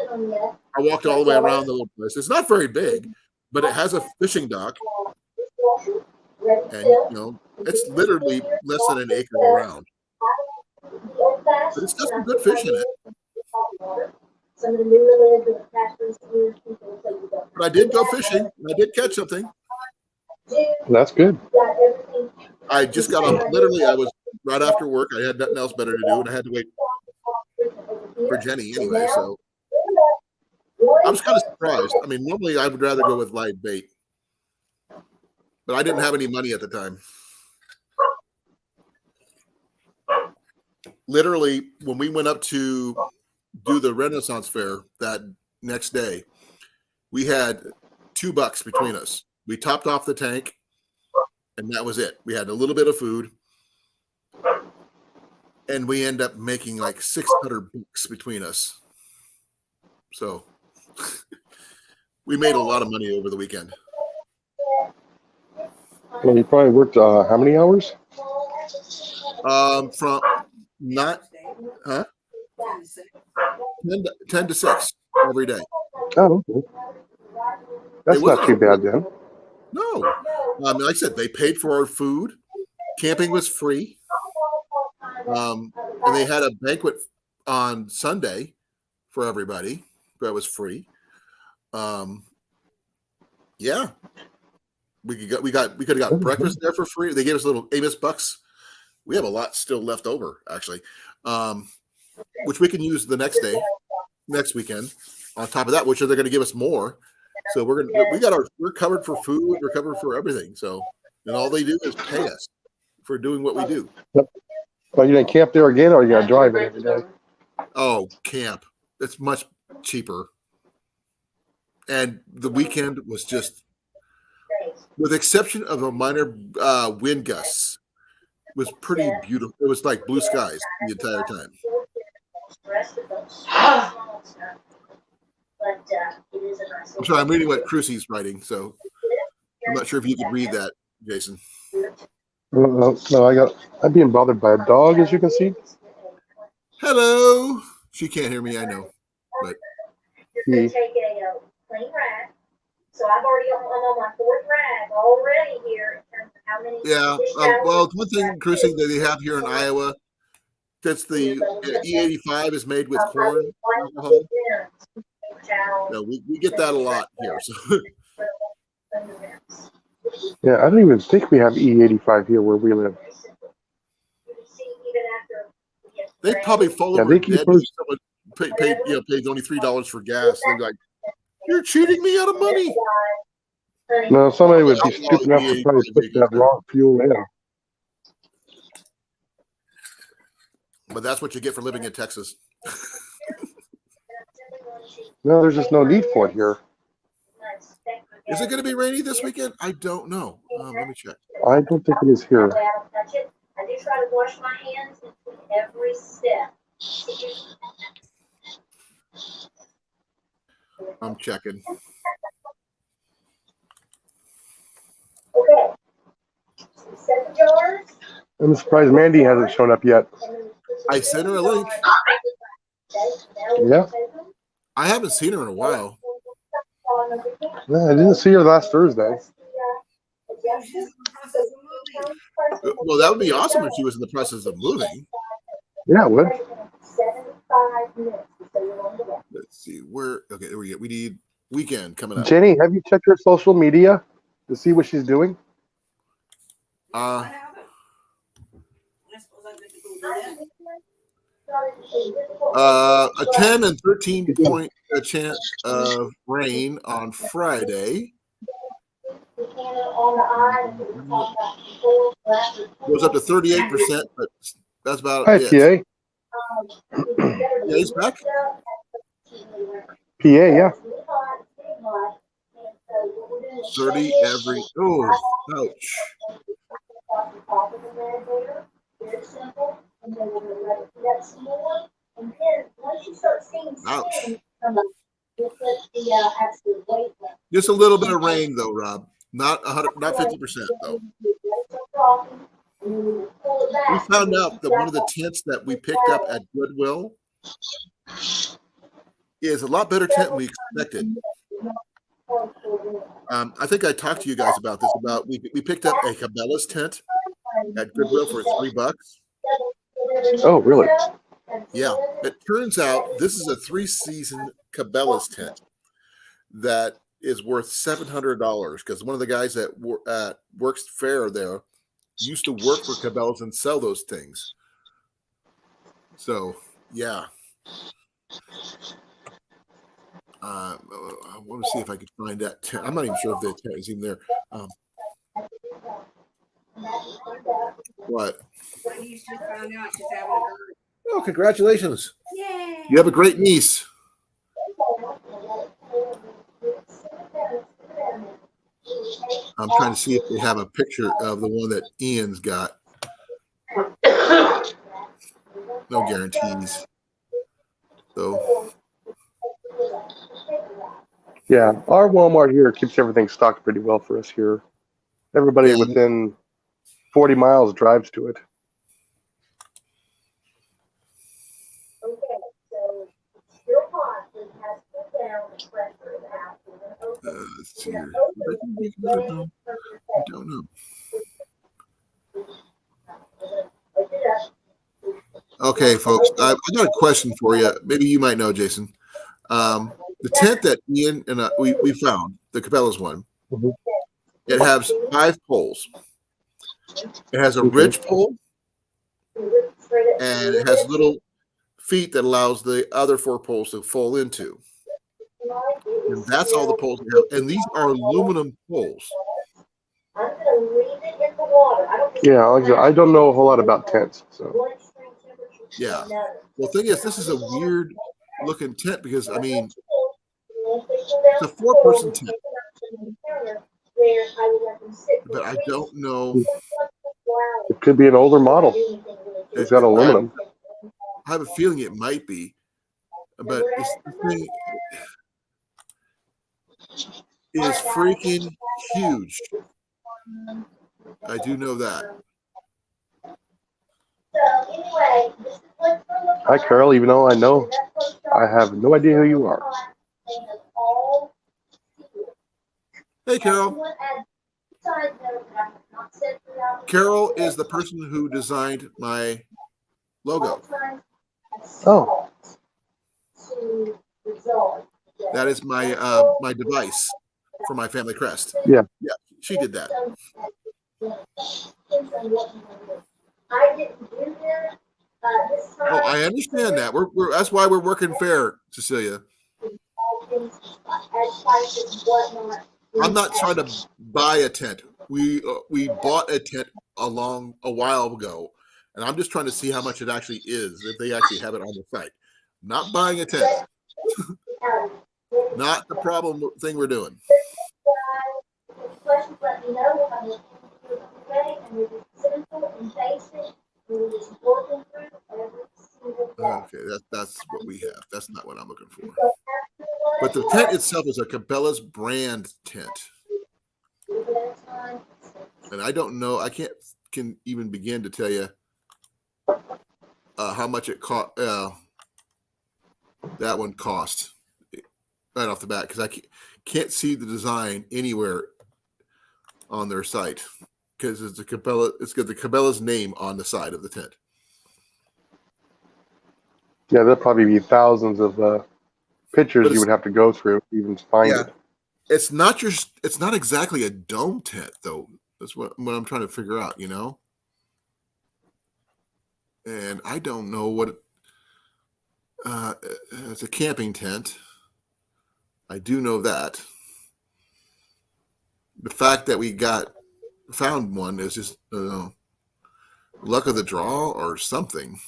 I walked all the way around the little place. It's not very big, but it has a fishing dock, and it's literally less than an acre around. But it's got some good fish in it. But I did go fishing. And I did catch something. That's good. I just got up. Literally, I was right after work. I had nothing else better to do, and I had to wait for Jenny anyway. So I was kind of surprised. I mean, normally I would rather go with live bait, but I didn't have any money at the time. Literally, when we went up to do the Renaissance Fair that next day, we had $2 between us. We topped off the tank, and that was it. We had a little bit of food, and we end up making like $600 between us. So we made a lot of money over the weekend. Well, you probably worked how many hours? From not 10 to 6 every day. Oh, okay. That's not too bad then. No, like I said, they paid for our food. Camping was free, and they had a banquet on Sunday for everybody. That was free. Yeah, we could have got breakfast there for free. They gave us little Amos bucks. We have a lot still left over, actually, which we can use the next weekend. On top of that, which they're going to give us more. So we're covered for food, we're covered for everything. So, and all they do is pay us for doing what we do. But you didn't camp there again, or you got to drive it every day? Oh, camp. It's much cheaper. And the weekend was just, with exception of a minor wind gusts, was pretty beautiful. It was like blue skies the entire time. I'm sorry, I'm reading what Crucie's writing, so I'm not sure if you could read that, Jason. No, I'm being bothered by a dog, as you can see. Hello. She can't hear me, I know, but So I'm on my fourth rag already here in terms of how many. yeah. Well, one thing, Crucie, that they have here in Iowa, that's the E85 is made with corn alcohol. No, we get that a lot here. So. Yeah, I don't even think we have E85 here where we live. They probably fall over dead. Someone paid only $3 for gas. They're like, You're cheating me out of money. No, somebody would be Outlaw stupid enough to EA probably put Vegas that there. wrong fuel in. But that's what you get for living in Texas. No, there's just no need for it here. Is it going to be rainy this weekend? I don't know. Let me check. I don't think it is here. I do try to wash my hands between every step. I'm checking. Okay. Some 7 jars. I'm surprised Mandy hasn't shown up yet. I sent her a link. Yeah? I haven't seen her in a while. No, I didn't see her last Thursday. She's in the process of moving. Well, that would be awesome if she was in the process of moving. Yeah, it would. 75 minutes. Let's see. Okay, there we go. We need weekend coming up. Jenny, have you checked her social media to see what she's doing? I haven't. I suppose I'm going to go do that. A 10 and 13 point chance of rain on Friday. Goes up to 38%, but that's about Hi, it. PA. Yeah, he's back. PA, yeah. 30 every. Oh, ouch. Ouch. Just a little bit of rain, though, Rob. Not 100, not 50%, though. We found out that one of the tents that we picked up at Goodwill is a lot better tent than we expected. I think I talked to you guys about this. We picked up a Cabela's tent at Goodwill for $3. Oh, really? Yeah. It turns out this is a 3-season Cabela's tent that is worth $700 because one of the guys that works fair there used to work for Cabela's and sell those things. So, yeah. I want to see if I could find that tent. I'm not even sure if the tent is even there. What? He's just found out she's having a bird. Oh, congratulations. Yay! You have a great niece. I'm trying to see if they have a picture of the one that Ian's got. No guarantees. So, Yeah, our Walmart here keeps everything stocked pretty well for us here. Everybody Yeah. within 40 miles drives to it. let's see here. I don't know. Okay, folks, I got a question for you. Maybe you might know, Jason. The tent that Ian and we found, the Cabela's one, Mhm. it has 5 poles. It has a ridge pole, and it has little feet that allows the other 4 poles to fall into. And that's all the poles we have. And these are aluminum poles. Yeah, like I said, I don't know a whole lot about tents, so. Yeah. Well, the thing is, this is a weird looking tent because, I mean, it's a 4-person tent. But I don't know. It could be an older model. It's got aluminum. I have a feeling it might be. But this thing is freaking huge. I do know that. Hi, Carol, even though I have no idea who you are. Hey, Carol. Carol is the person who designed my logo. Oh. That is my my device for my family crest. Yeah. Yeah, she did that. Oh, I understand that. We're that's why we're working fair, Cecilia. prices and whatnot. I'm not trying to buy a tent. We bought a tent a while ago, and I'm just trying to see how much it actually is if they actually have it on the site. Not buying a tent. Not the problem thing we're doing. Questions, let me know. I'm ready, and we're just simple and basic. We're just working through every single day. Okay, that's what we have. That's not what I'm looking for. But the tent itself is a Cabela's brand tent. And I don't know, I can even begin to tell you how much it cost. That one cost right off the bat because I can't see the design anywhere on their site because it's it's got the Cabela's name on the side of the tent. Yeah, there'll probably be thousands of pictures you would have to go through to even find it. It's not exactly a dome tent though. That's what I'm trying to figure out, you know. And I don't know what it's a camping tent. I do know that. The fact that we found one is just luck of the draw or something.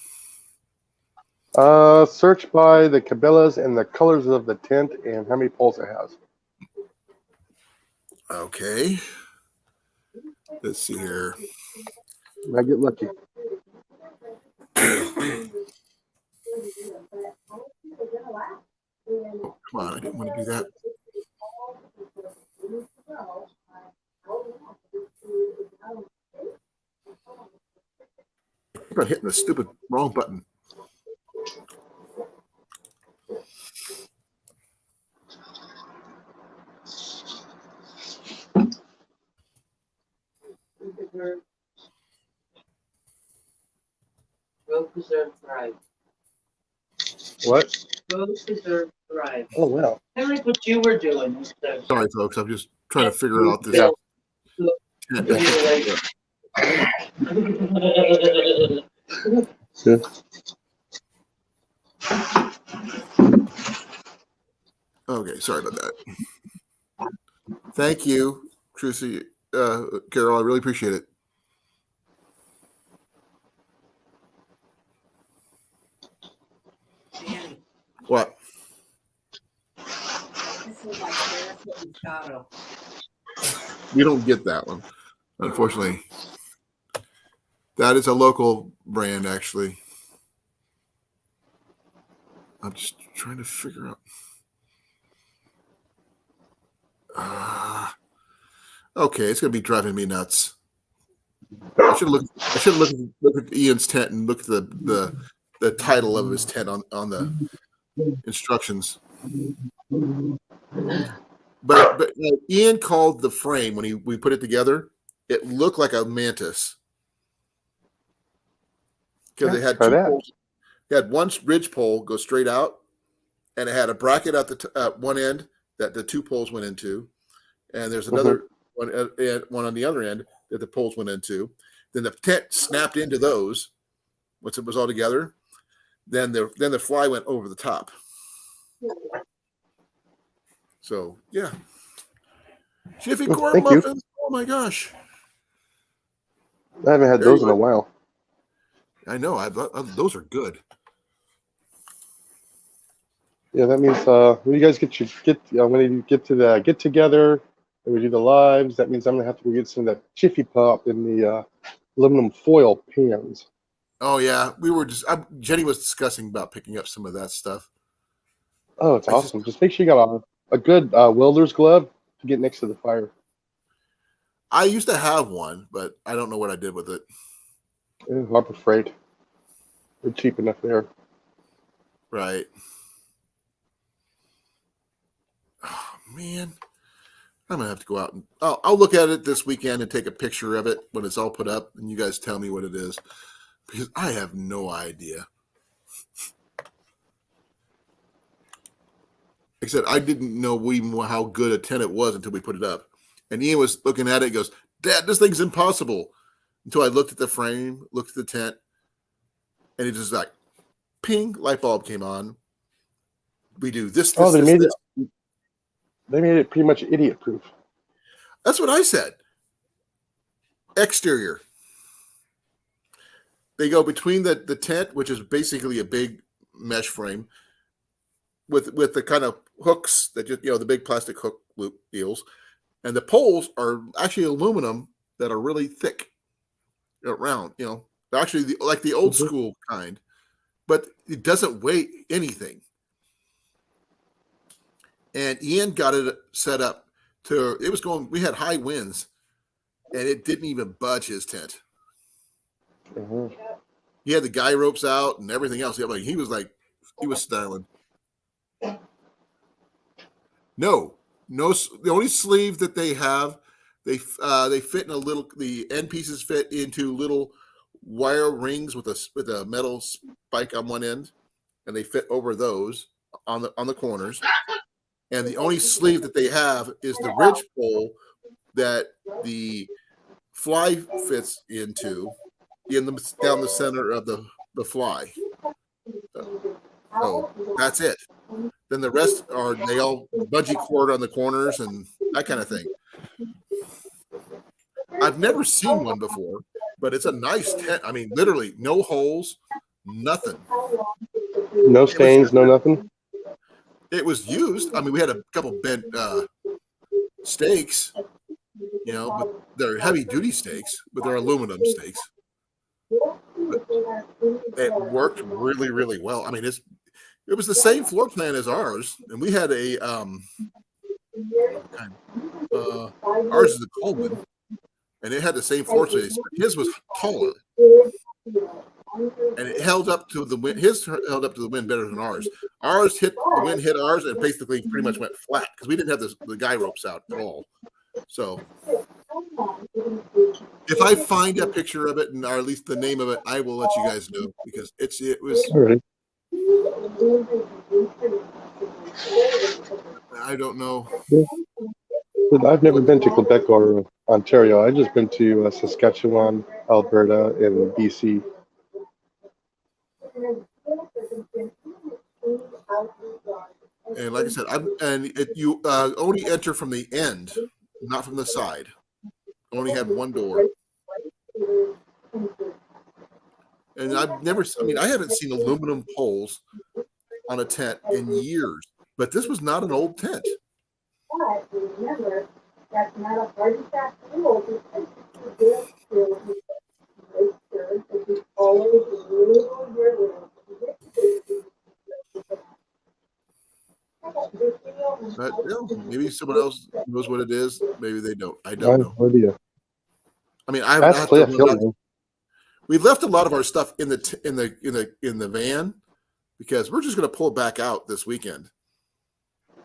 Search by the Cabela's and the colors of the tent and how many poles it has. Okay. Let's see here. I get lucky. Oh, come on, I didn't want to do that. I keep on hitting the stupid wrong button. Grow, preserve, thrive. What? Grow, preserve, thrive. Oh, wow. Kind of like what you were doing. Sorry, folks. I'm just trying to figure out this. Yeah. Okay, sorry about that. Thank you, Trucy, Carol. I really appreciate it. Danny, What? this is like Barefoot Machado. We don't get that one, unfortunately. That is a local brand, actually. I'm just trying to figure out. Okay, it's gonna be driving me nuts. I should look at Ian's tent and look at the title of his tent on the instructions. But Ian called the frame when we put it together. It looked like a mantis because it had try two that. poles. It had one ridge pole go straight out, and it had a bracket at one end that the two poles went into, and there's another one on the other end that the poles went into. Then the tent snapped into those once it was all together. Then the fly went over the top. So yeah, Jiffy corn thank you. muffins. Oh my gosh, I haven't had those in a while. I know. Those are good. Yeah, that means when you guys when you get to the get together and we do the lives, that means I'm gonna have to go get some of that Jiffy Pop in the aluminum foil pans. Oh yeah, Jenny was discussing about picking up some of that stuff. Oh, it's awesome. Just make sure you got a good welder's glove to get next to the fire. I used to have one, but I don't know what I did with it. Harbor Freight. They're cheap enough there. Right. Oh man, I'm gonna have to go out and I'll look at it this weekend and take a picture of it when it's all put up, and you guys tell me what it is because I have no idea. Like I said, I didn't know even how good a tent it was until we put it up. And Ian was looking at it and goes, Dad, this thing's impossible. Until I looked at the frame, looked at the tent, and it just like, ping, light bulb came on. We do this, Oh, they made this. it. They made it pretty much idiot proof. That's what I said. Exterior. They go between the tent, which is basically a big mesh frame, with the kind of hooks that just the big plastic hook loop deals, and the poles are actually aluminum that are really thick, round. They're actually like the old school kind, but it doesn't weigh anything. And Ian got it set up to it was going. We had high winds, and it didn't even budge his tent. Mm-hmm. He had the guy ropes out and everything else. He was styling. No. The only sleeve that they have, they fit in a little. The end pieces fit into little wire rings with a metal spike on one end, and they fit over those on the corners. And the only sleeve that they have is the ridge pole that the fly fits into down the center of the fly. So that's it. Then the rest they all bungee cord on the corners and that kind of thing. I've never seen one before, but it's a nice tent. I mean, literally no holes, nothing. No stains, no nothing. It was used. I mean, we had a couple bent stakes, but they're heavy duty stakes, but they're aluminum stakes. But it worked really, really well. I mean, it was the same floor plan as ours, and we had a ours is a Colan, and it had the same floor space, but his was taller, and it held up to the wind. His held up to the wind better than ours. The wind hit ours, and basically pretty much went flat because we didn't have the guy ropes out at all. So if I find a picture of it, or at least the name of it, I will let you guys know because it was. All right. I don't know. Yeah. I've never been to Quebec or Ontario. I've just been to Saskatchewan, Alberta, and BC. And like I said, you only enter from the end, not from the side. Only had one door. And I haven't seen aluminum poles on a tent in years. But this was not an old tent. But remember, that's not a hard and fast rule because you still make sure that you always rule your rules. But maybe someone else knows what it is. Maybe they don't. I don't know. No idea. I mean, we left a lot of our stuff in the van because we're just going to pull back out this weekend.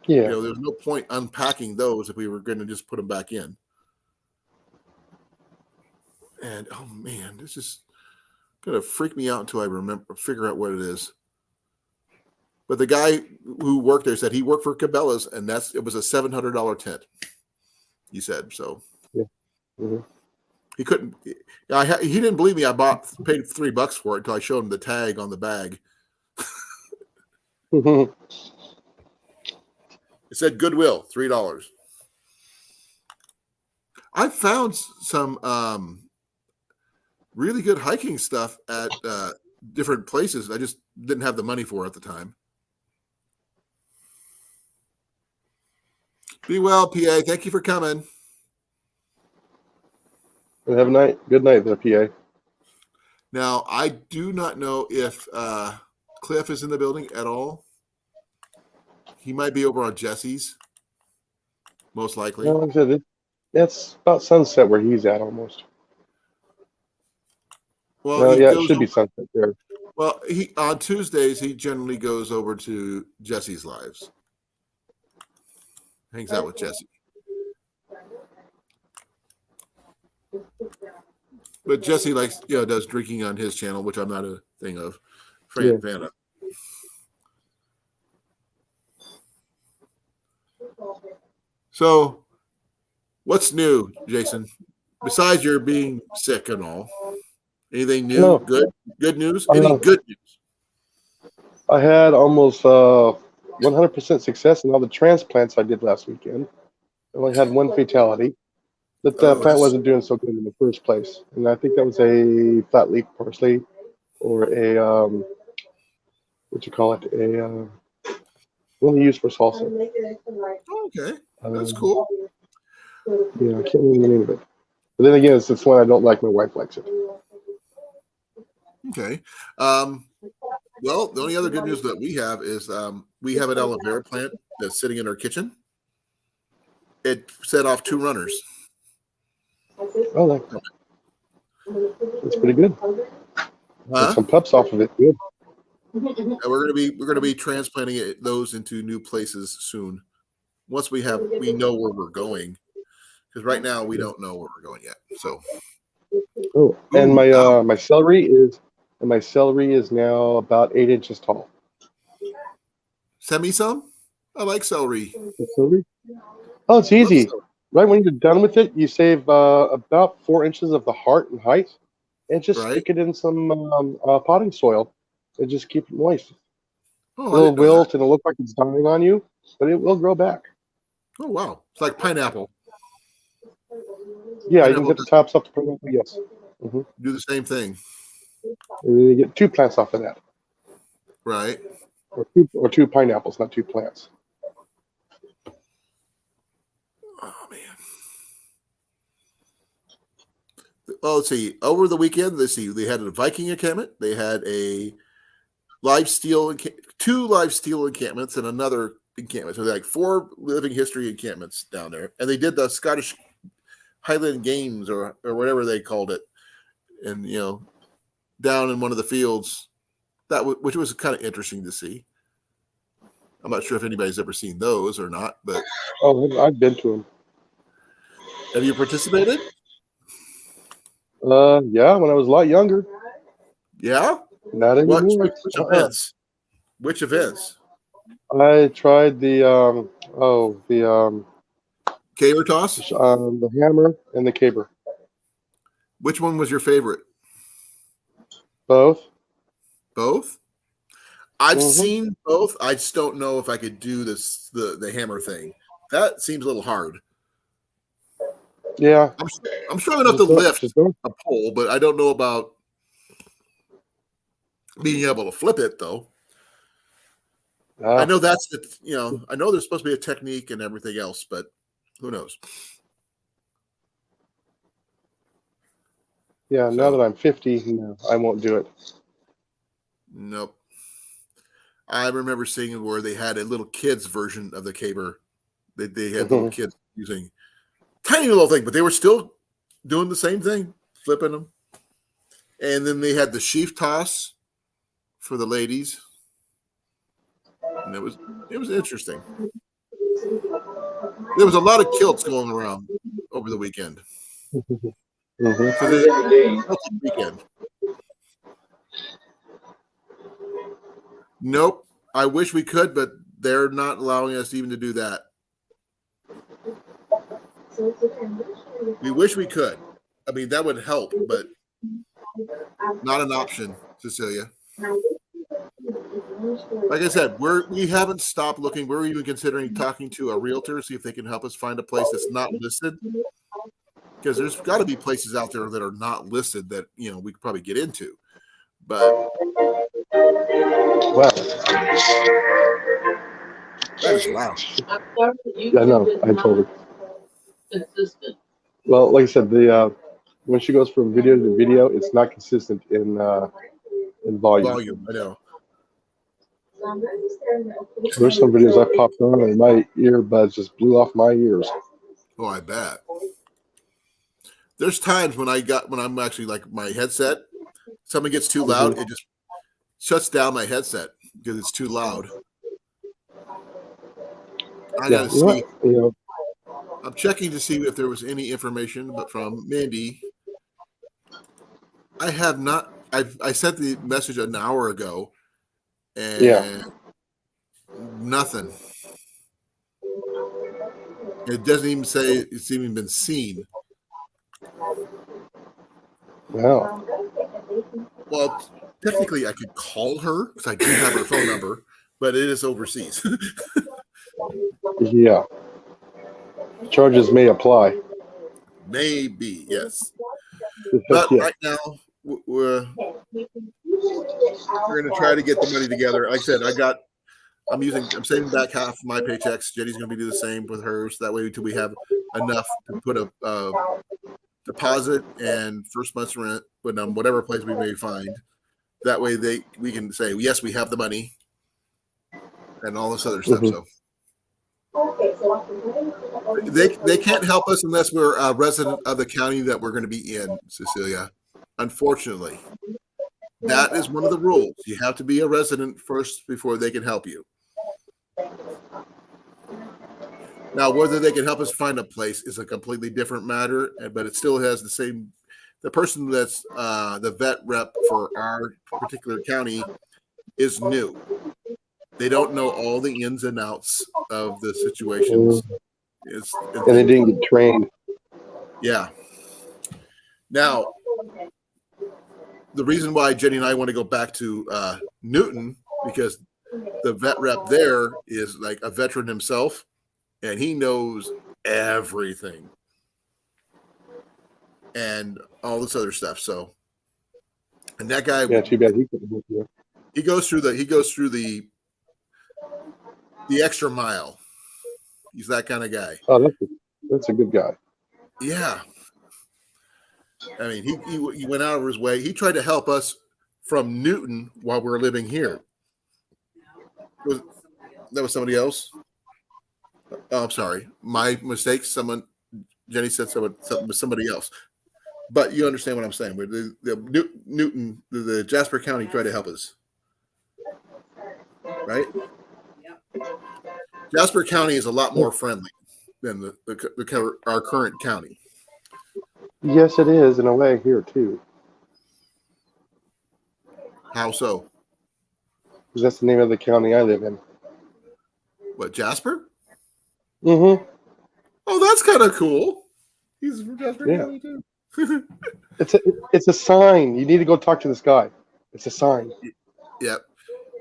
Yeah. There's no point unpacking those if we were going to just put them back in. And oh man, this is going to freak me out until I figure out what it is. But the guy who worked there said he worked for Cabela's, and it was a $700 tent. He said so. Yeah. Mm-hmm. He couldn't. He didn't believe me. I paid $3 for it until I showed him the tag on the bag. Mm-hmm. It said Goodwill, $3. I found some really good hiking stuff at different places. I just didn't have the money for it at the time. Be well, PA. Thank you for coming. Have a night. Good night there, PA. Now, I do not know if Cliff is in the building at all. He might be over on Jesse's, most likely. No, like I said, it's about sunset where he's at almost. Well, it should be sunset there. Well, on Tuesdays he generally goes over to Jesse's lives, hangs out with Jesse. But Jesse does drinking on his channel, which I'm not a fan of. So, what's new, Jason? Besides your being sick and all, anything new? No. Good news? Any good news? I had almost 100% success in all the transplants I did last weekend. I only had one fatality. But the Oh, plant that's wasn't doing so good in the first place. And I think that was a flat leaf parsley or a, what you call it, a, one they use for salsa. okay. That's Um, cool. yeah, I can't remember the name of it. But then again, it's one I don't like. My wife likes it. Okay. Um, well, the only other good news that we have is we have an aloe vera plant that's sitting in our kitchen. It set off 2 runners. Oh, that's pretty good. And Huh? some pups off of it. Good. And we're gonna be transplanting those into new places soon. Once we know where we're going, because right now we don't know where we're going yet. So, Oh, and ooh, my ow. my celery is now about 8 inches tall. Send me some. I like celery. The celery? Oh, it's I love easy. celery. Right when you're done with it, you save about 4 inches of the heart in height, and just Right? stick it in some potting soil, and just keep it moist. Oh, I It'll didn't know that. wilt and it'll look like it's dying on you, but it will grow back. Oh, wow. It's like pineapple. Yeah, you can Pineapple get the tops off the pineapple. Yes. do the same thing, And then you get 2 plants off of that, right? or two pineapples, not 2 plants. Oh man. Oh, let's see. Over the weekend, let's see. They had a Viking encampment. They had a two live steel encampments, and another encampment. So they like 4 living history encampments down there, and they did the Scottish Highland Games or whatever they called it, and down in one of the fields. Which was kind of interesting to see. I'm not sure if anybody's ever seen those or not, but Oh, I've been to them. have you participated? Yeah, when I was a lot younger. Yeah. Not anymore. Which events? Which events? I tried Caber toss. the hammer and the caber. Which one was your favorite? Both. Both. I've hmm seen both. I just don't know if I could do the hammer thing. That seems a little hard. Yeah. I'm strong enough to lift Just don't. a pole, but I don't know about being able to flip it though. I Ah, know I know there's supposed to be a technique and everything else, but who knows? yeah. Now So that I'm 50, no, I won't do it. nope. I remember seeing where they had a little kids version of the caber. They had little hmm kids using tiny little thing, but they were still doing the same thing, flipping them. And then they had the sheaf toss for the ladies, and it was interesting. There was a lot of kilts going around over the weekend. So the weekend. Nope. I wish we could, but they're not allowing us even to do that. We wish we could. I mean, that would help, but not an option, Cecilia. Like I said, we haven't stopped looking. We're even considering talking to a realtor, see if they can help us find a place that's not listed. Because there's got to be places out there that are not listed that we could probably get into. But Wow. that is loud. Yeah, no, I told her. Well, like I said, the when she goes from video to video, it's not consistent in volume. Volume, I know. There's some videos I popped on and my earbuds just blew off my ears. Oh, I bet. There's times when I'm actually like my headset, something gets too loud, it just shuts down my headset because it's too loud. I Yeah, gotta see. you know, I'm checking to see if there was any information, but from Mandy, I have not. I sent the message an hour ago, yeah. and nothing. It doesn't even say it's even been seen. Wow. Well, technically, I could call her because I do have her phone number, but it is overseas. Yeah. Charges may apply. Maybe, yes. But Yeah. right now, we're going to try to get the money together. Like I said, I'm saving back half of my paychecks. Jenny's going to be do the same with hers. That way, until we have enough to put a deposit and first month's rent, but whatever place we may find. That way, we can say yes, we have the money, and all this other stuff. Mhm. So they can't help us unless we're a resident of the county that we're going to be in, Cecilia. Unfortunately, that is one of the rules. You have to be a resident first before they can help you. Now, whether they can help us find a place is a completely different matter, but it still has the same. The person that's the vet rep for our particular county is new. They don't know all the ins and outs of the situations. And they didn't get trained. Yeah. Now, the reason why Jenny and I want to go back to Newton, because the vet rep there is like a veteran himself, and he knows everything and all this other stuff. So, and that guy, Yeah, too bad he couldn't help you. he goes through the extra mile. He's that kind of guy. Oh, that's a good guy. Yeah. I mean, he went out of his way. He tried to help us from Newton while we were living here. That was somebody else. Oh, I'm sorry. My mistake. Jenny said somebody else. But you understand what I'm saying. The Newton, the Jasper County tried to help us. Right? Jasper County is a lot more friendly than our current county. Yes, it is in a way here too. How so? Because that's the name of the county I live in. What, Jasper? Mm-hmm. Oh, that's kind of cool. He's from Jasper Yeah. County too. It's a sign. You need to go talk to this guy. It's a sign. Yep.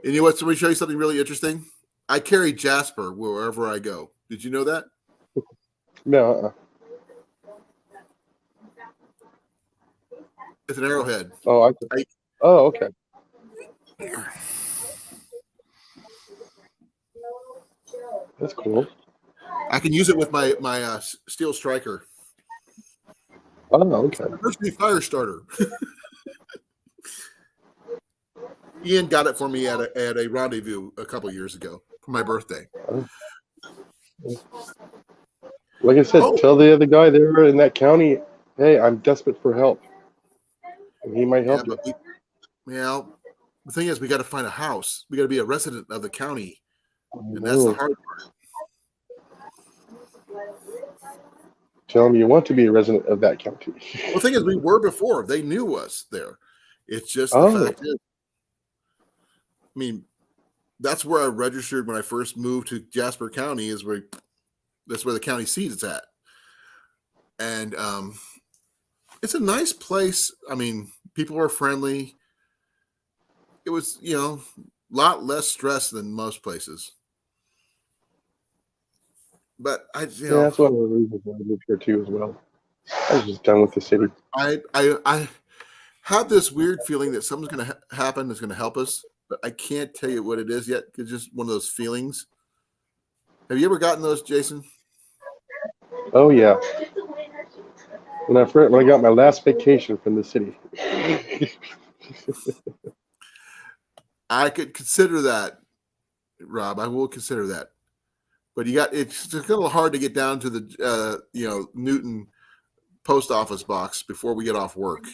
And you know what? So let me show you something really interesting. I carry Jasper wherever I go. Did you know that? No. It's an arrowhead. Oh, oh, okay. That's cool. I can use it with my steel striker. Oh, okay. Emergency fire starter. Ian got it for me at a rendezvous a couple years ago for my birthday. Like I said, tell the other guy there in that county, hey, I'm desperate for help. And he might help you. The thing is, we got to find a house. We got to be a resident of the county. And that's the hard part. Tell them you want to be a resident of that county. Well, the thing is, we were before. They knew us there. It's just the fact is, I mean, that's where I registered when I first moved to Jasper County. That's where the county seat is at, and it's a nice place. I mean, people are friendly. It was, a lot less stress than most places. But that's one of the reasons why I moved here too as well. I was just done with the city. I have this weird feeling that something's going to happen that's going to help us, but I can't tell you what it is yet. It's just one of those feelings. Have you ever gotten those, Jason? Oh yeah. When I got my last vacation from the city. I could consider that, Rob. I will consider that. But it's a little hard to get down to the Newton post office box before we get off work,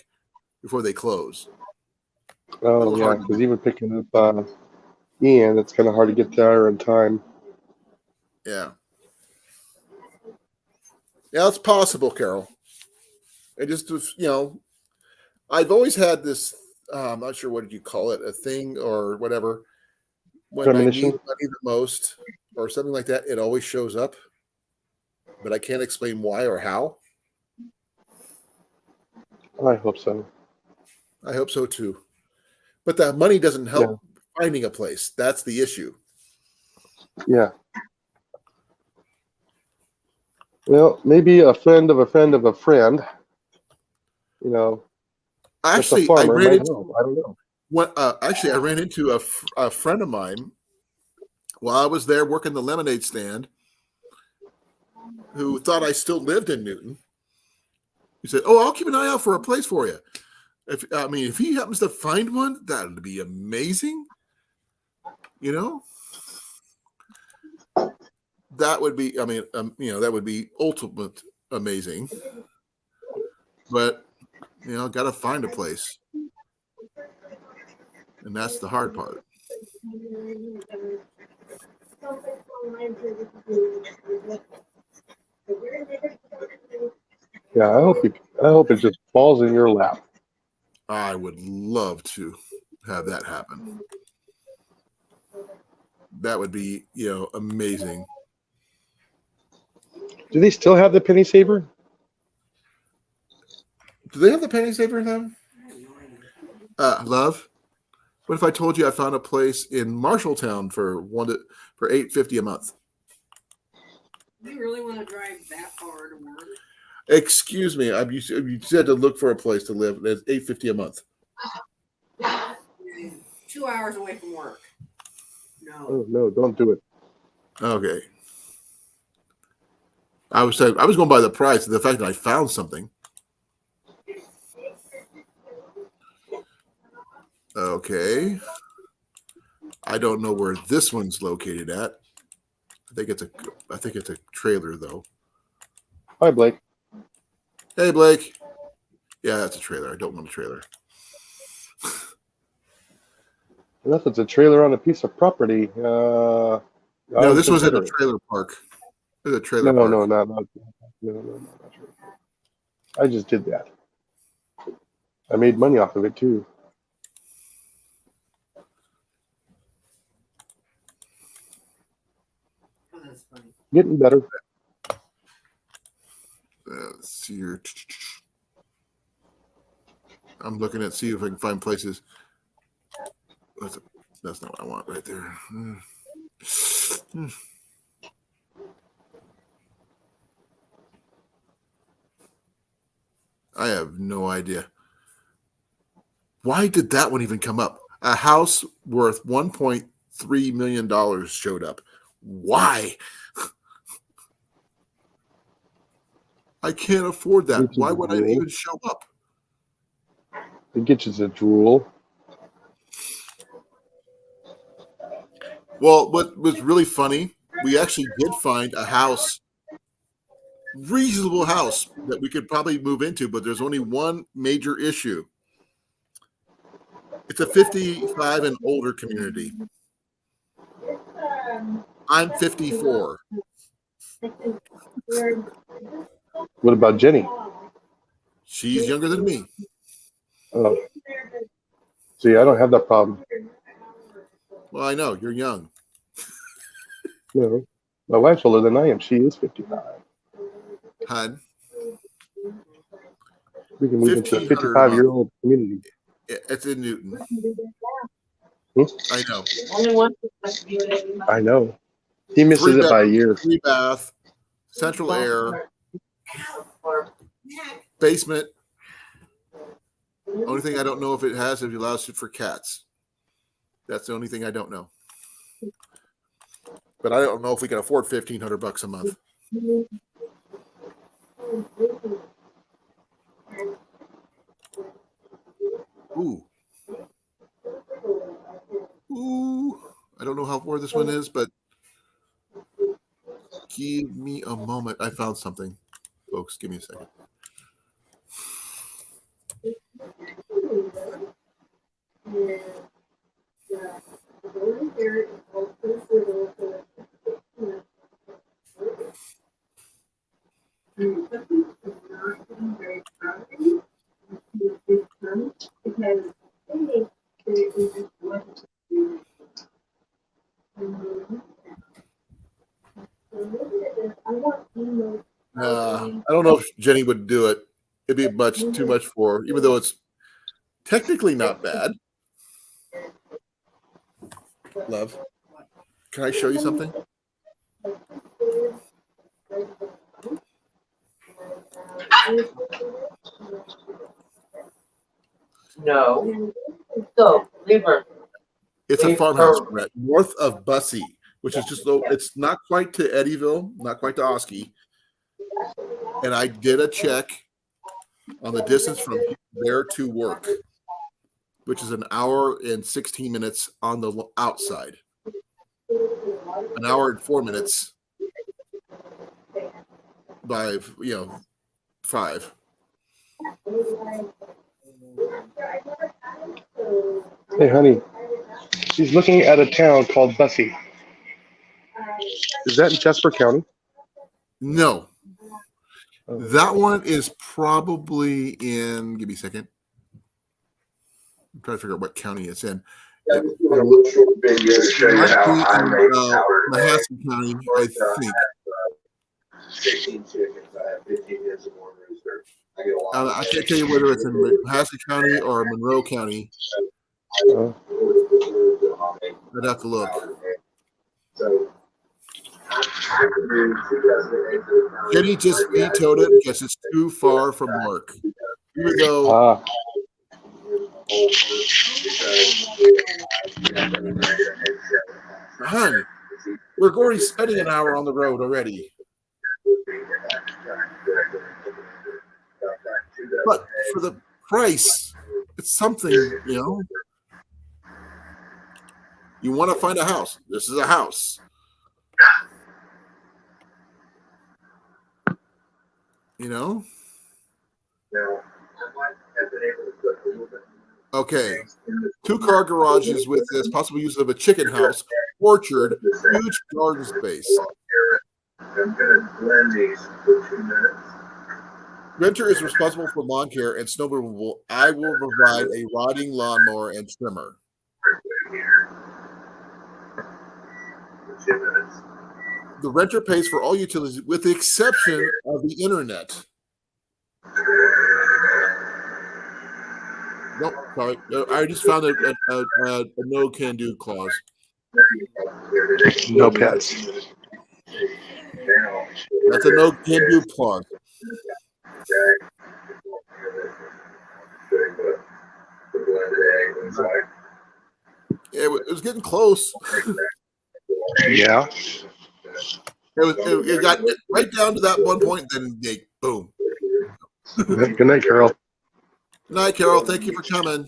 before they close. Oh yeah, because even picking up Ian, it's kind of hard to get there in time. Yeah. Yeah, it's possible, Carol. It just, I've always had this, I'm not sure what did you call it, a thing or whatever. When I need money the most or something like that, it always shows up. But I can't explain why or how. I hope so. I hope so too. But the money doesn't help finding a place. That's the issue. Yeah. Well, maybe a friend of a friend of a friend, you know, that's a Actually, I farmer ran might into help. I don't know. I ran into a friend of mine while I was there working the lemonade stand, who thought I still lived in Newton. He said, "Oh, I'll keep an eye out for a place for you. If he happens to find one, that would be amazing. You know, that would be. That would be ultimate amazing. But got to find a place, and that's the hard part. Yeah, I hope it just falls in your lap. I would love to have that happen. That would be, amazing. Do they still have the penny saver? Do they have the penny saver then? Love. What if I told you I found a place in Marshalltown for $8.50 a month? Do you really want to drive that far to work? Excuse me. You said to look for a place to live. That's $8.50 a month. 2 hours away from work. No. Oh no, don't do it. Okay. I was going by the price and the fact that I found something. Okay. I don't know where this one's located at. I think it's a trailer though. Hi, Blake. Hey, Blake. Yeah, that's a trailer. I don't want a trailer. Unless it's a trailer on a piece of property. No, this was at a trailer park. It's a trailer park. No, not true. I just did that. I made money off of it too. Oh, that's funny. Getting better. Let's see here. I'm looking at see if I can find places. That's not what I want right there. I have no idea. Why did that one even come up? A house worth $1.3 million showed up. Why? I can't afford that. Why would I even show up? It gets you to drool. Well, what was really funny, we actually did find a house, reasonable house that we could probably move into, but there's only one major issue. It's a 55 and older community. I'm 54. What about Jenny? She's younger than me. Oh. See, I don't have that problem. Well, I know you're young. No, my wife's older than I am. She is 55. Hun, We can move into a 55-year-old community. it's in Newton. I know. I know. He misses it by a year. 3 bath, central air, basement. Only thing I don't know if it allows it for cats. That's the only thing I don't know. But I don't know if we can afford $1,500 a month. Ooh. I don't know where this one is, but give me a moment. I found something. Folks, give me a second. I don't know if Jenny would do it. It'd be too much for her, even though it's technically not bad. Love. Can I show you something? No. So, leave her. It's a Leave farmhouse her. we're at, north of Bussy, which is just low. It's not quite to Eddyville, not quite to Oski. And I did a check on the distance from there to work, which is an hour and 16 minutes on the outside, an hour and 4 minutes by 5. Hey, honey, she's looking at a town called Bussy. Is that in Jasper County? No, that one is probably in. Give me a second. I'm trying to figure out what county it's in. I'm just doing a little short video to show you how I make powder. Manhasset County, I think. 16 chickens. I have 15 years of one rooster. I get a lot. I can't tell you whether it's in Manhasset County or Monroe County. I'd have to look. So, Jenny just vetoed it because it's too far from work. Even though Hun, we're already spending an hour on the road already. But for the price, it's something, You want to find a house. This is a house. Okay. 2-car garages with this possible use of a chicken house, orchard, huge garden space. I'm going to blend these for 2 minutes. Renter is responsible for lawn care and snow removal. I will provide a riding lawnmower and trimmer. The renter pays for all utilities with the exception of the internet. Nope, sorry. I just found a no can do clause. no pets. That's a no can do clause. It was getting close. Yeah. It got right down to that one point, then boom. Good night, Carol. Good night, Carol. Thank you for coming.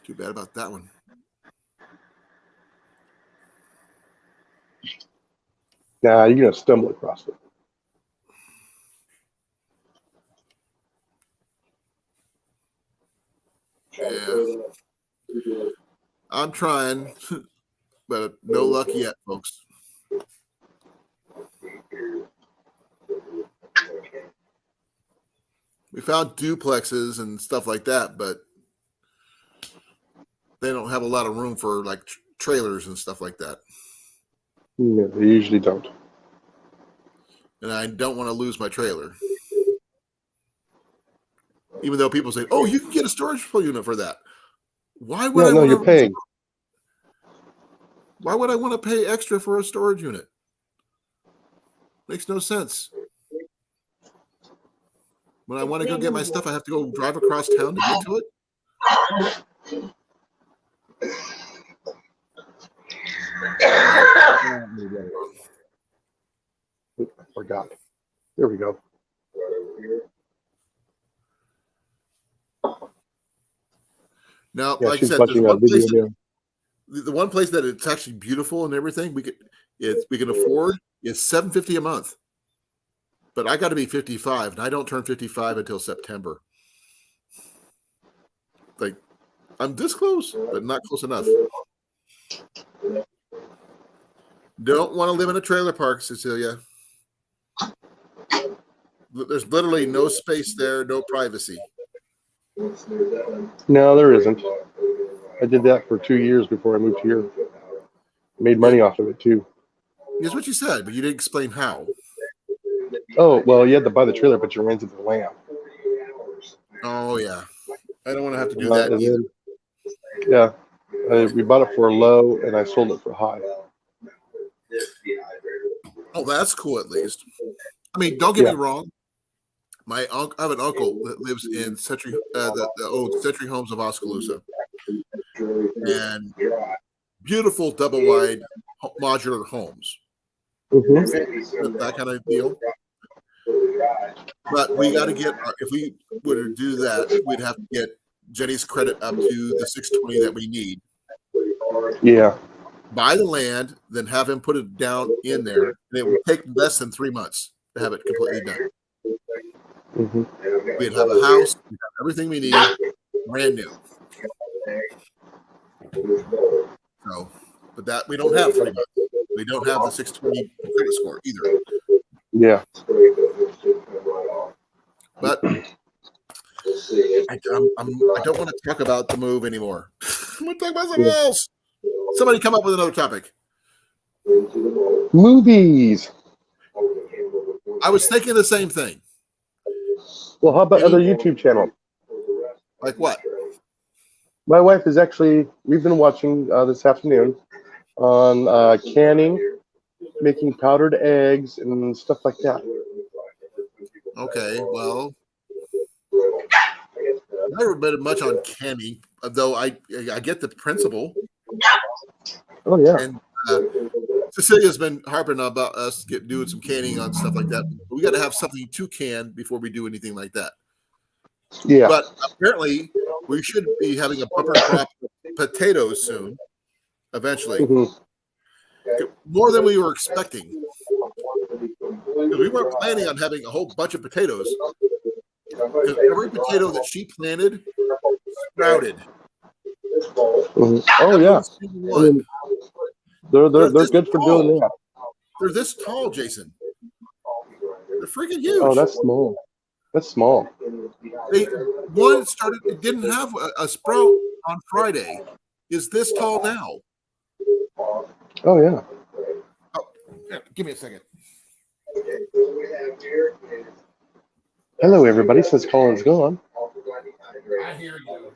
Too bad about that one. Nah, you're gonna stumble across it. Yeah. I'm trying, but no luck yet, folks. We found duplexes and stuff like that, but they don't have a lot of room for like trailers and stuff like that. Yeah, they usually don't. And I don't want to lose my trailer. Even though people say, "Oh, you can get a storage unit for that." Why would No, you're paying. Why would I want to pay extra for a storage unit? Makes no sense. When I want to go get my stuff, I have to go drive across town to get to it. I forgot. There we go. Now, Yeah, like I she's said, watching a video there. the one place that it's actually beautiful and everything we can afford is $750 a month. But I got to be 55, and I don't turn 55 until September. Like, I'm this close, but not close enough. Don't want to live in a trailer park, Cecilia. There's literally no space there, no privacy. No, there isn't. I did that for 2 years before I moved here. Made money off of it too. Here's what you said, but you didn't explain how. Oh, well, you had to buy the trailer, but you rented the land. Oh yeah, I don't want to have to do that And either. then, yeah, we bought it for low, and I sold it for high. Oh, that's cool at least. I mean, don't get me Yeah. wrong. My uncle, I have an uncle that lives in Century, the old Century Homes of Oskaloosa, and beautiful double wide modular homes, Hmm. that kind of deal. But we got to get if we were to do that, we'd have to get Jenny's credit up to the 620 that we need. Yeah. Buy the land, then have him put it down in there, and it would take less than 3 months to have it completely done. Hmm. We'd have a house, we'd have everything we need, brand new. So, but that we don't have 3 months. We don't have the 620 credit score either. Yeah. But I don't want to talk about the move anymore. I'm going to talk about something else. Somebody come up with another topic. Movies. I was thinking the same thing. Well, how about Any- other YouTube channels? Like what? My wife is actually, we've been watching this afternoon on canning, making powdered eggs, and stuff like that. Okay, well, I've never been much on canning, though I get the principle. Oh, yeah. And Cecilia's been harping about us doing some canning on stuff like that. But we got to have something to can before we do anything like that. Yeah. But apparently, we should be having a bumper crop of potatoes soon, eventually, Hmm. more than we were expecting. Because we weren't planning on having a whole bunch of potatoes. Because every potato that she planted sprouted. Hmm. Oh, Every yeah. single I mean, one. they're this good for tall. doing that. They're this tall, Jason. They're freaking Oh, huge. that's small. That's small. It didn't have a sprout on Friday. Is this tall now? Oh, yeah. Oh, yeah, give me a second. Hello, everybody, since Colin's gone. I hear you.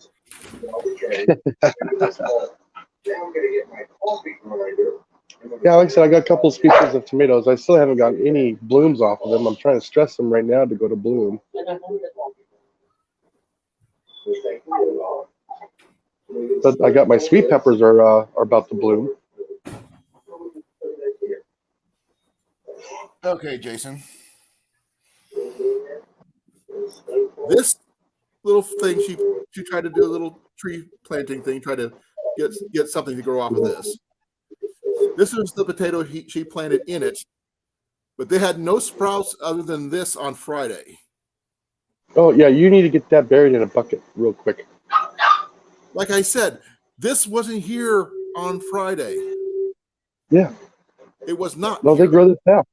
Yeah, like I said, I got a couple of species of tomatoes. I still haven't gotten any blooms off of them. I'm trying to stress them right now to go to bloom. But I got my sweet peppers are about to bloom. Okay, Jason. This little thing she tried to do a little tree planting thing, try to get something to grow off of this. This is the potato she planted in it, but they had no sprouts other than this on Friday. Oh, yeah, you need to get that buried in a bucket real quick. Like I said, this wasn't here on Friday. Yeah. It was not. No, here. they grow this fast.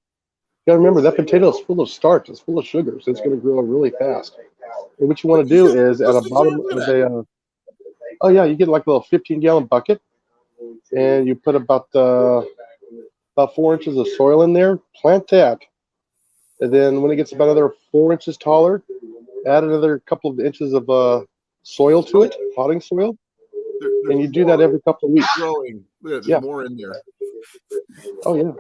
You gotta remember that potato is full of starch. It's full of sugars. It's going to grow really fast. And what you want to do is at the bottom of a, oh yeah, you get like a little 15-gallon bucket, and you put about 4 inches of soil in there. Plant that, and then when it gets about another 4 inches taller, add another couple of inches of soil to it, potting soil, and you do that every couple of weeks. Growing. There's Yeah. more in there. Oh yeah.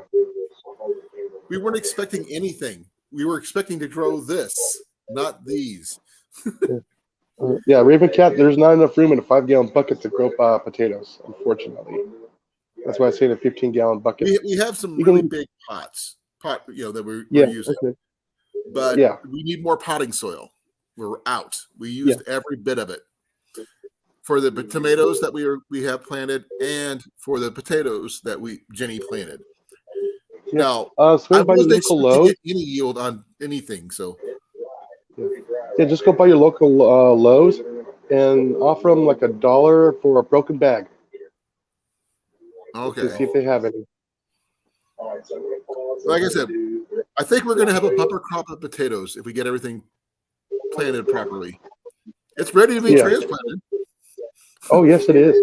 We weren't expecting anything. We were expecting to grow this, not these. Yeah, Raven Cat, there's not enough room in a 5-gallon bucket to grow potatoes, unfortunately. That's why I say in a 15-gallon bucket. We have some You really can- big pots, that we're Yeah, using, okay. but Yeah. we need more potting soil. We're out. We used every bit of it for the tomatoes that we have planted and for the potatoes that Jenny planted. Yeah. Now, Swing I by your wasn't local expecting Lowe's. to get any yield on anything, so Yeah, just go by your local Lowe's and offer them like $1 for a broken bag to see okay. if they have any. Like I said, I think we're going to have a bumper crop of potatoes if we get everything planted properly. It's ready to be transplanted. Oh, yes, it is.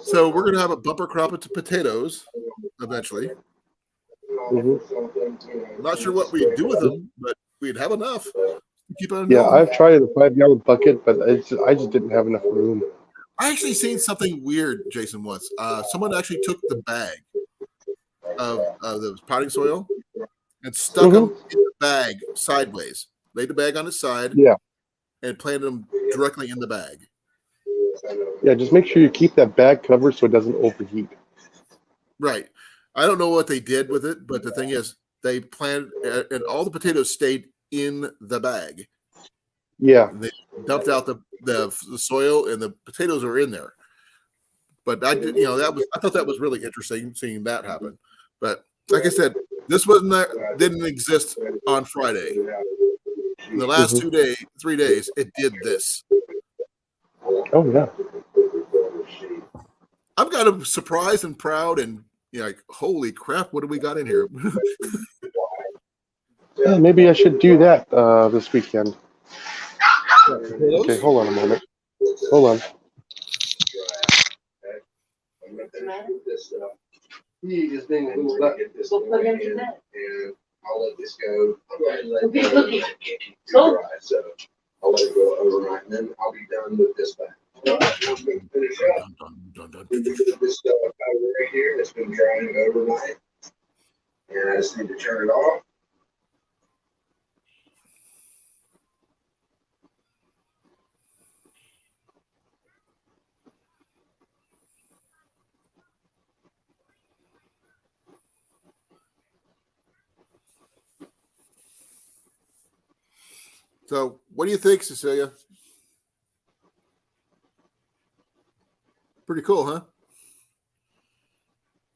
So we're going to have a bumper crop of potatoes eventually. I'm not sure what we'd do with them, but we'd have enough to keep on Yeah, going. I've tried a 5-gallon bucket, but I just didn't have enough room. I actually seen something weird, Jason, once. Someone actually took the bag of the potting soil and stuck them in the bag sideways. Laid the bag on its side Yeah, and planted them directly in the bag. yeah. Just make sure you keep that bag covered so it doesn't overheat. Right. I don't know what they did with it, but the thing is, they planted, and all the potatoes stayed in the bag. Yeah. They dumped out the soil, and the potatoes are in there. But I did, I thought that was really interesting seeing that happen. But like I said, this didn't exist on Friday. In the last 3 days, it did this. Oh yeah. I'm kind of surprised and proud, and like, holy crap, what do we got in here? Yeah, maybe I should do that this weekend. Okay, Potatoes? hold on a moment. Hold on. He is being a little bit. Go put him to bed. And I'll let this go. I'm going to let Okay, it cookie. go Go. dry, so I'll let it go overnight, and then I'll be done with this bag. I'm going to finish up. Dun, dun, dun. This stuff over right here that's been drying overnight, and I just need to turn it off. So, what do you think, Cecilia? Pretty cool, huh?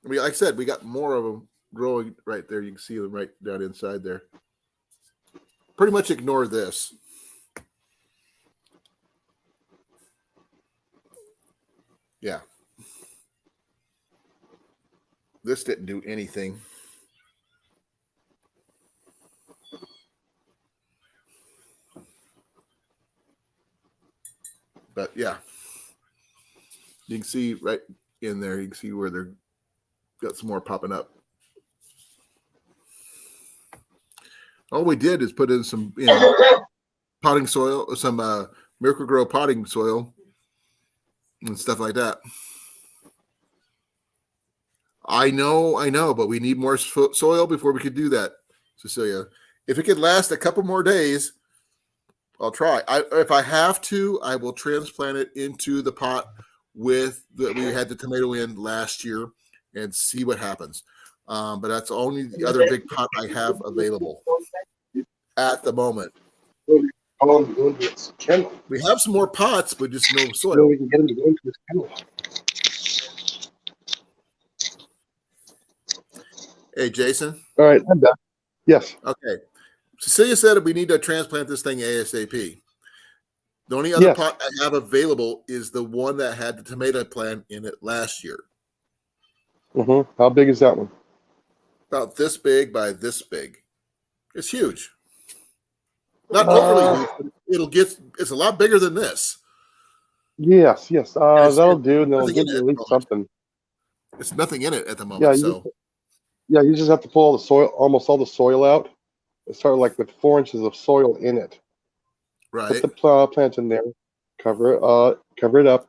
I mean, like I said, we got more of them growing right there. You can see them right down inside there. Pretty much ignore this. Yeah. This didn't do anything. But yeah, you can see right in there, you can see where they're got some more popping up. All we did is put in some, potting soil, some Miracle Grow potting soil and stuff like that. I know, but we need more soil before we could do that, Cecilia. If it could last a couple more days, I'll try. If I have to, I will transplant it into the pot we had the tomato in last year and see what happens. But that's only the other big pot I have available at the moment. We have some more pots, but just no soil. We can get him to go into his kennel. Hey, Jason. All right, I'm back. Yes. Okay. Cecilia said we need to transplant this thing ASAP. The only other pot I have available is the one that had the tomato plant in it last year. How big is that one? About this big by this big. It's huge. Not overly huge, but it's a lot bigger than this. Yes. That'll do, and it'll nothing give in you it at least something. It's nothing in it at the moment. You just have to pull all the soil, almost all the soil out. It started like with 4 inches of soil in it. Right. Put the plant in there, cover it up,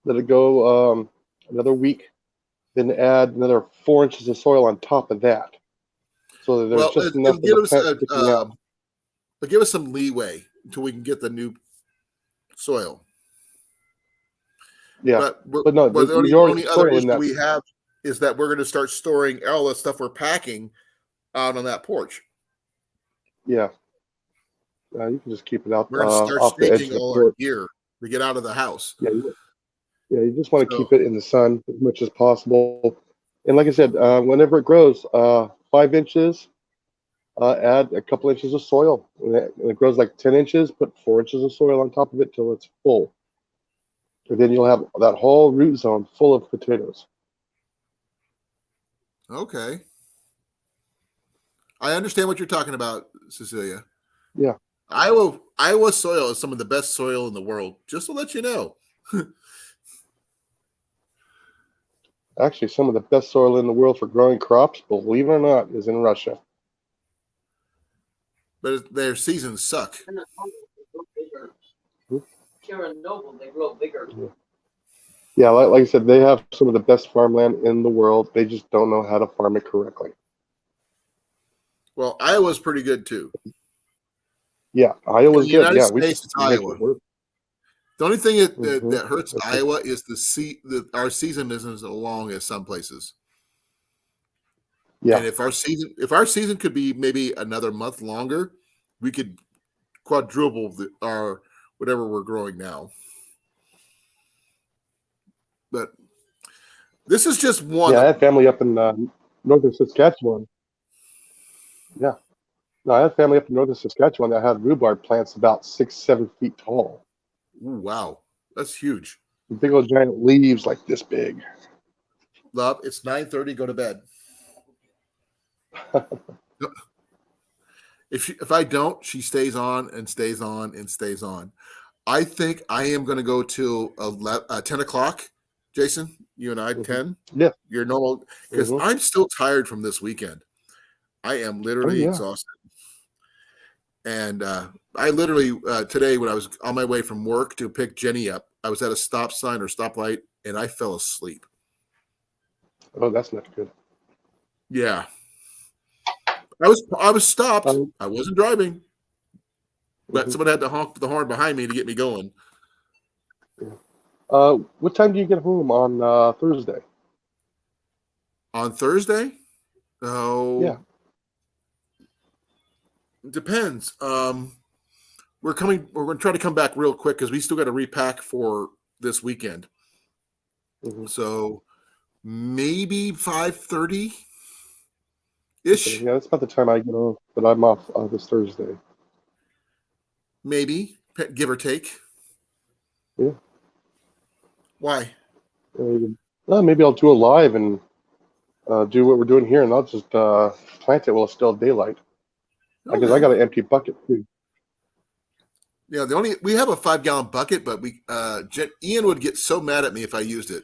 let it go another week, then add another 4 inches of soil on top of that, so that there's just enough of the plant sticking out. But give us some leeway until we can get the new soil. Yeah, but no, the only other issue that we have is that we're going to start storing all the stuff we're packing out on that porch. Yeah. You can just keep it out We're going to start off the edge staking of the all porch. our gear to get out of the house. Yeah, you just want to keep it in the sun as much as possible. And like I said, whenever it grows, 5 inches, add a couple inches of soil. When it grows like 10 inches, put 4 inches of soil on top of it till it's full. And then you'll have that whole root zone full of potatoes. Okay. I understand what you're talking about, Cecilia. Yeah. Iowa soil is some of the best soil in the world, just to let you know. Actually, some of the best soil in the world for growing crops, believe it or not, is in Russia. But their seasons suck. Pure and noble, they grow bigger. Yeah, like I said, they have some of the best farmland in the world. They just don't know how to farm it correctly. Well, Iowa's pretty good too. Yeah, In Iowa's the good. United Yeah, we States, just it's make Iowa. it work. The only thing Mhm. that hurts That's it. Iowa is our season isn't as long as some places. Yeah, And if our season could be maybe another month longer, we could quadruple our whatever we're growing now. But this is just one. yeah. I had family up in northern Saskatchewan. Yeah, no, I had family up in northern Saskatchewan that had rhubarb plants about 6, 7 feet tall. Ooh, wow, that's huge. Big old giant leaves like this big. Love, it's 9:30. Go to bed. If I don't, she stays on and stays on and stays on. I think I am going to go till 10 o'clock. Jason, you and I, Hmm. 10. Yeah. You're normal because Hmm. I'm still tired from this weekend. I am Oh literally yeah. exhausted. And I literally, today, when I was on my way from work to pick Jenny up, I was at a stop sign or stoplight and I fell asleep. Oh, that's not good. Yeah. I was stopped. Um, I wasn't driving, but mhm. someone had to honk the horn behind me to get me going. Yeah. What time do you get home on Thursday? On Thursday? Yeah. Oh, depends. We're going to try to come back real quick because we still got to repack for this weekend. Hmm. So maybe 5:30 Okay. ish, Yeah, that's about the time I get off, but I'm off this Thursday. maybe give or take. Yeah. Why? Maybe, maybe I'll do a live and do what we're doing here, and I'll just plant it while it's still daylight. Because I Okay. got an empty bucket too. Yeah, we have a 5-gallon bucket, but Ian would get so mad at me if I used it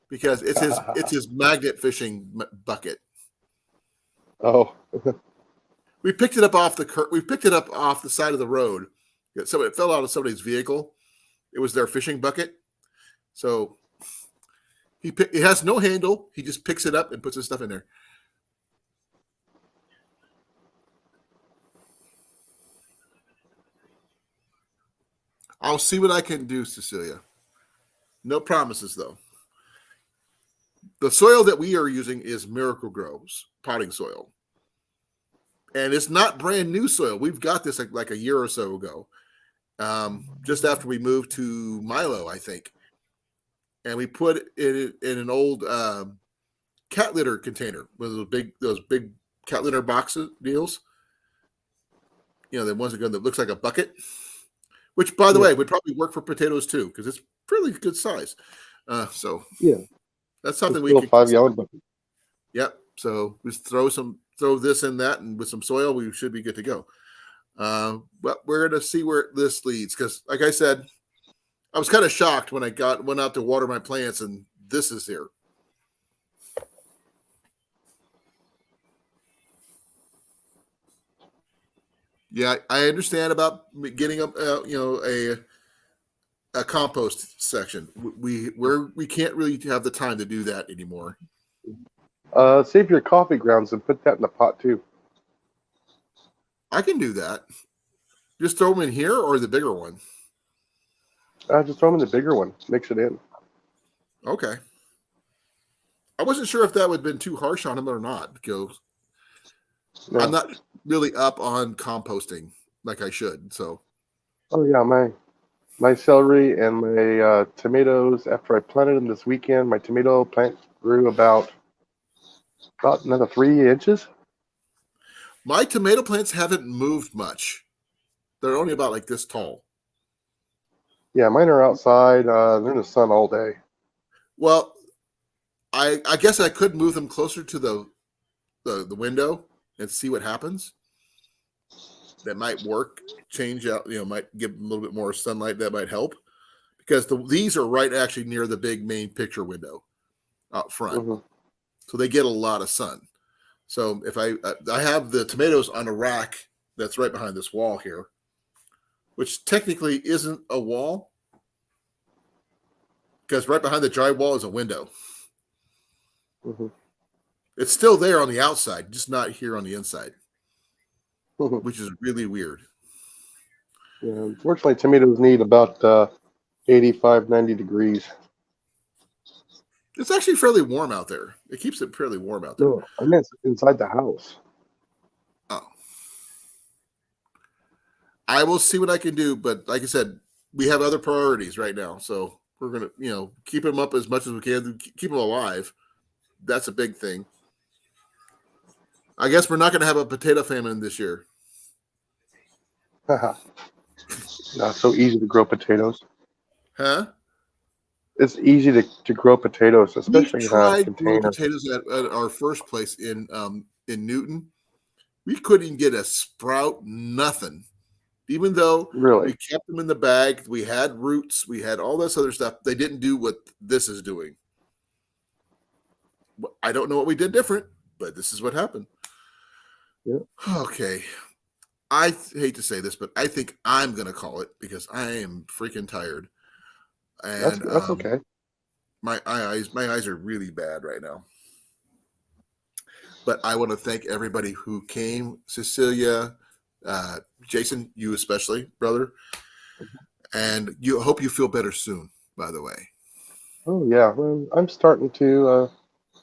because it's his magnet fishing bucket. Oh. We picked it up we picked it up off the side of the road. So it fell out of somebody's vehicle. It was their fishing bucket. So it has no handle. He just picks it up and puts his stuff in there. I'll see what I can do, Cecilia. No promises though. The soil that we are using is Miracle Grows potting soil. And it's not brand new soil. We've got this like a year or so ago, just after we moved to Milo, I think. And we put it in an old cat litter container with those big cat litter boxes deals. You know, the ones that looks like a bucket, which, by the Yeah. way, would probably work for potatoes too because it's pretty good size. So Yeah. that's It's something we still a can 5-gallon bucket. Yep. So just throw this in that, and with some soil, we should be good to go. But we're going to see where this leads because, like I said, I was kind of shocked when I went out to water my plants, and this is here. Yeah, I understand about getting a compost section. We can't really have the time to do that anymore. Save your coffee grounds and put that in the pot too. I can do that. Just throw them in here or the bigger one. Just throw them in the bigger one. Mix it in. Okay. I wasn't sure if that would have been too harsh on him or not because I'm No. not really up on composting like I should. So Oh yeah, my celery and my tomatoes. After I planted them this weekend, my tomato plant grew about another 3 inches. my tomato plants haven't moved much. They're only about like this tall. Yeah, mine are outside. They're in the sun all day. Well, I guess I could move them closer to the window and see what happens. That might work. Change out, might give them a little bit more sunlight. That might help because these are right actually near the big main picture window. out front, Mhm. so they get a lot of sun. So if I have the tomatoes on a rack that's right behind this wall here, which technically isn't a wall, because right behind the dry wall is a window. Mhm. It's still there on the outside, just not here on the inside, Mhm. which is really weird. Yeah, unfortunately, tomatoes need about 85, 90 degrees. It's actually fairly warm out there. It keeps it fairly warm out there. No, I meant inside the house. Oh. I will see what I can do, but like I said, we have other priorities right now, so we're gonna, keep them up as much as we can, keep them alive. That's a big thing. I guess we're not going to have a potato famine this year. Not so easy to grow potatoes. Huh? It's easy to grow potatoes, We've especially in a tried growing container. potatoes at our first place in Newton. We couldn't get a sprout, nothing. Even though Really? we kept them in the bag, we had roots, we had all this other stuff. They didn't do what this is doing. I don't know what we did different, but this is what happened. Yeah. Okay. I hate to say this, but I think I'm going to call it because I am freaking tired. And That's okay. my eyes are really bad right now. But I want to thank everybody who came, Cecilia, Jason, you especially, brother. And you hope you feel better soon, by the way. Oh yeah, well, I'm starting to.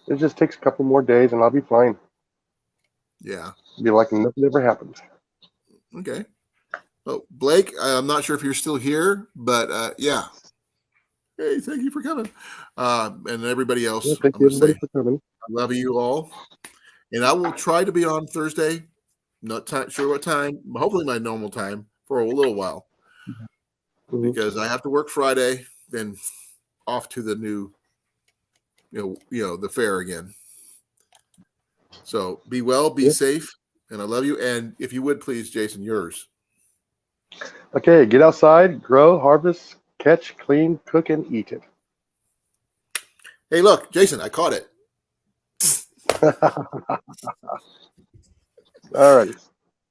It just takes a couple more days, and I'll be fine. Yeah. Be like nothing ever happened. Okay. Oh, Blake, I'm not sure if you're still here, but yeah. Hey, thank you for coming. And everybody else, Yeah, thank I'm you going to say, everybody for coming. I love you all. And I will try to be on Thursday. Not sure what time. Hopefully my normal time for a little while. Mhm. Because I have to work Friday, then off to the new, the fair again. So be well, be Yeah. safe, and I love you. And if you would please, Jason, yours. Okay, get outside, grow, harvest, catch, clean, cook, and eat it. Hey, look, Jason, I caught it. All right.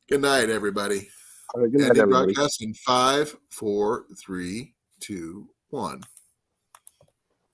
Good night, everybody. All right. Good night, Ending everybody. broadcast in 5, 4, 3, 2, 1.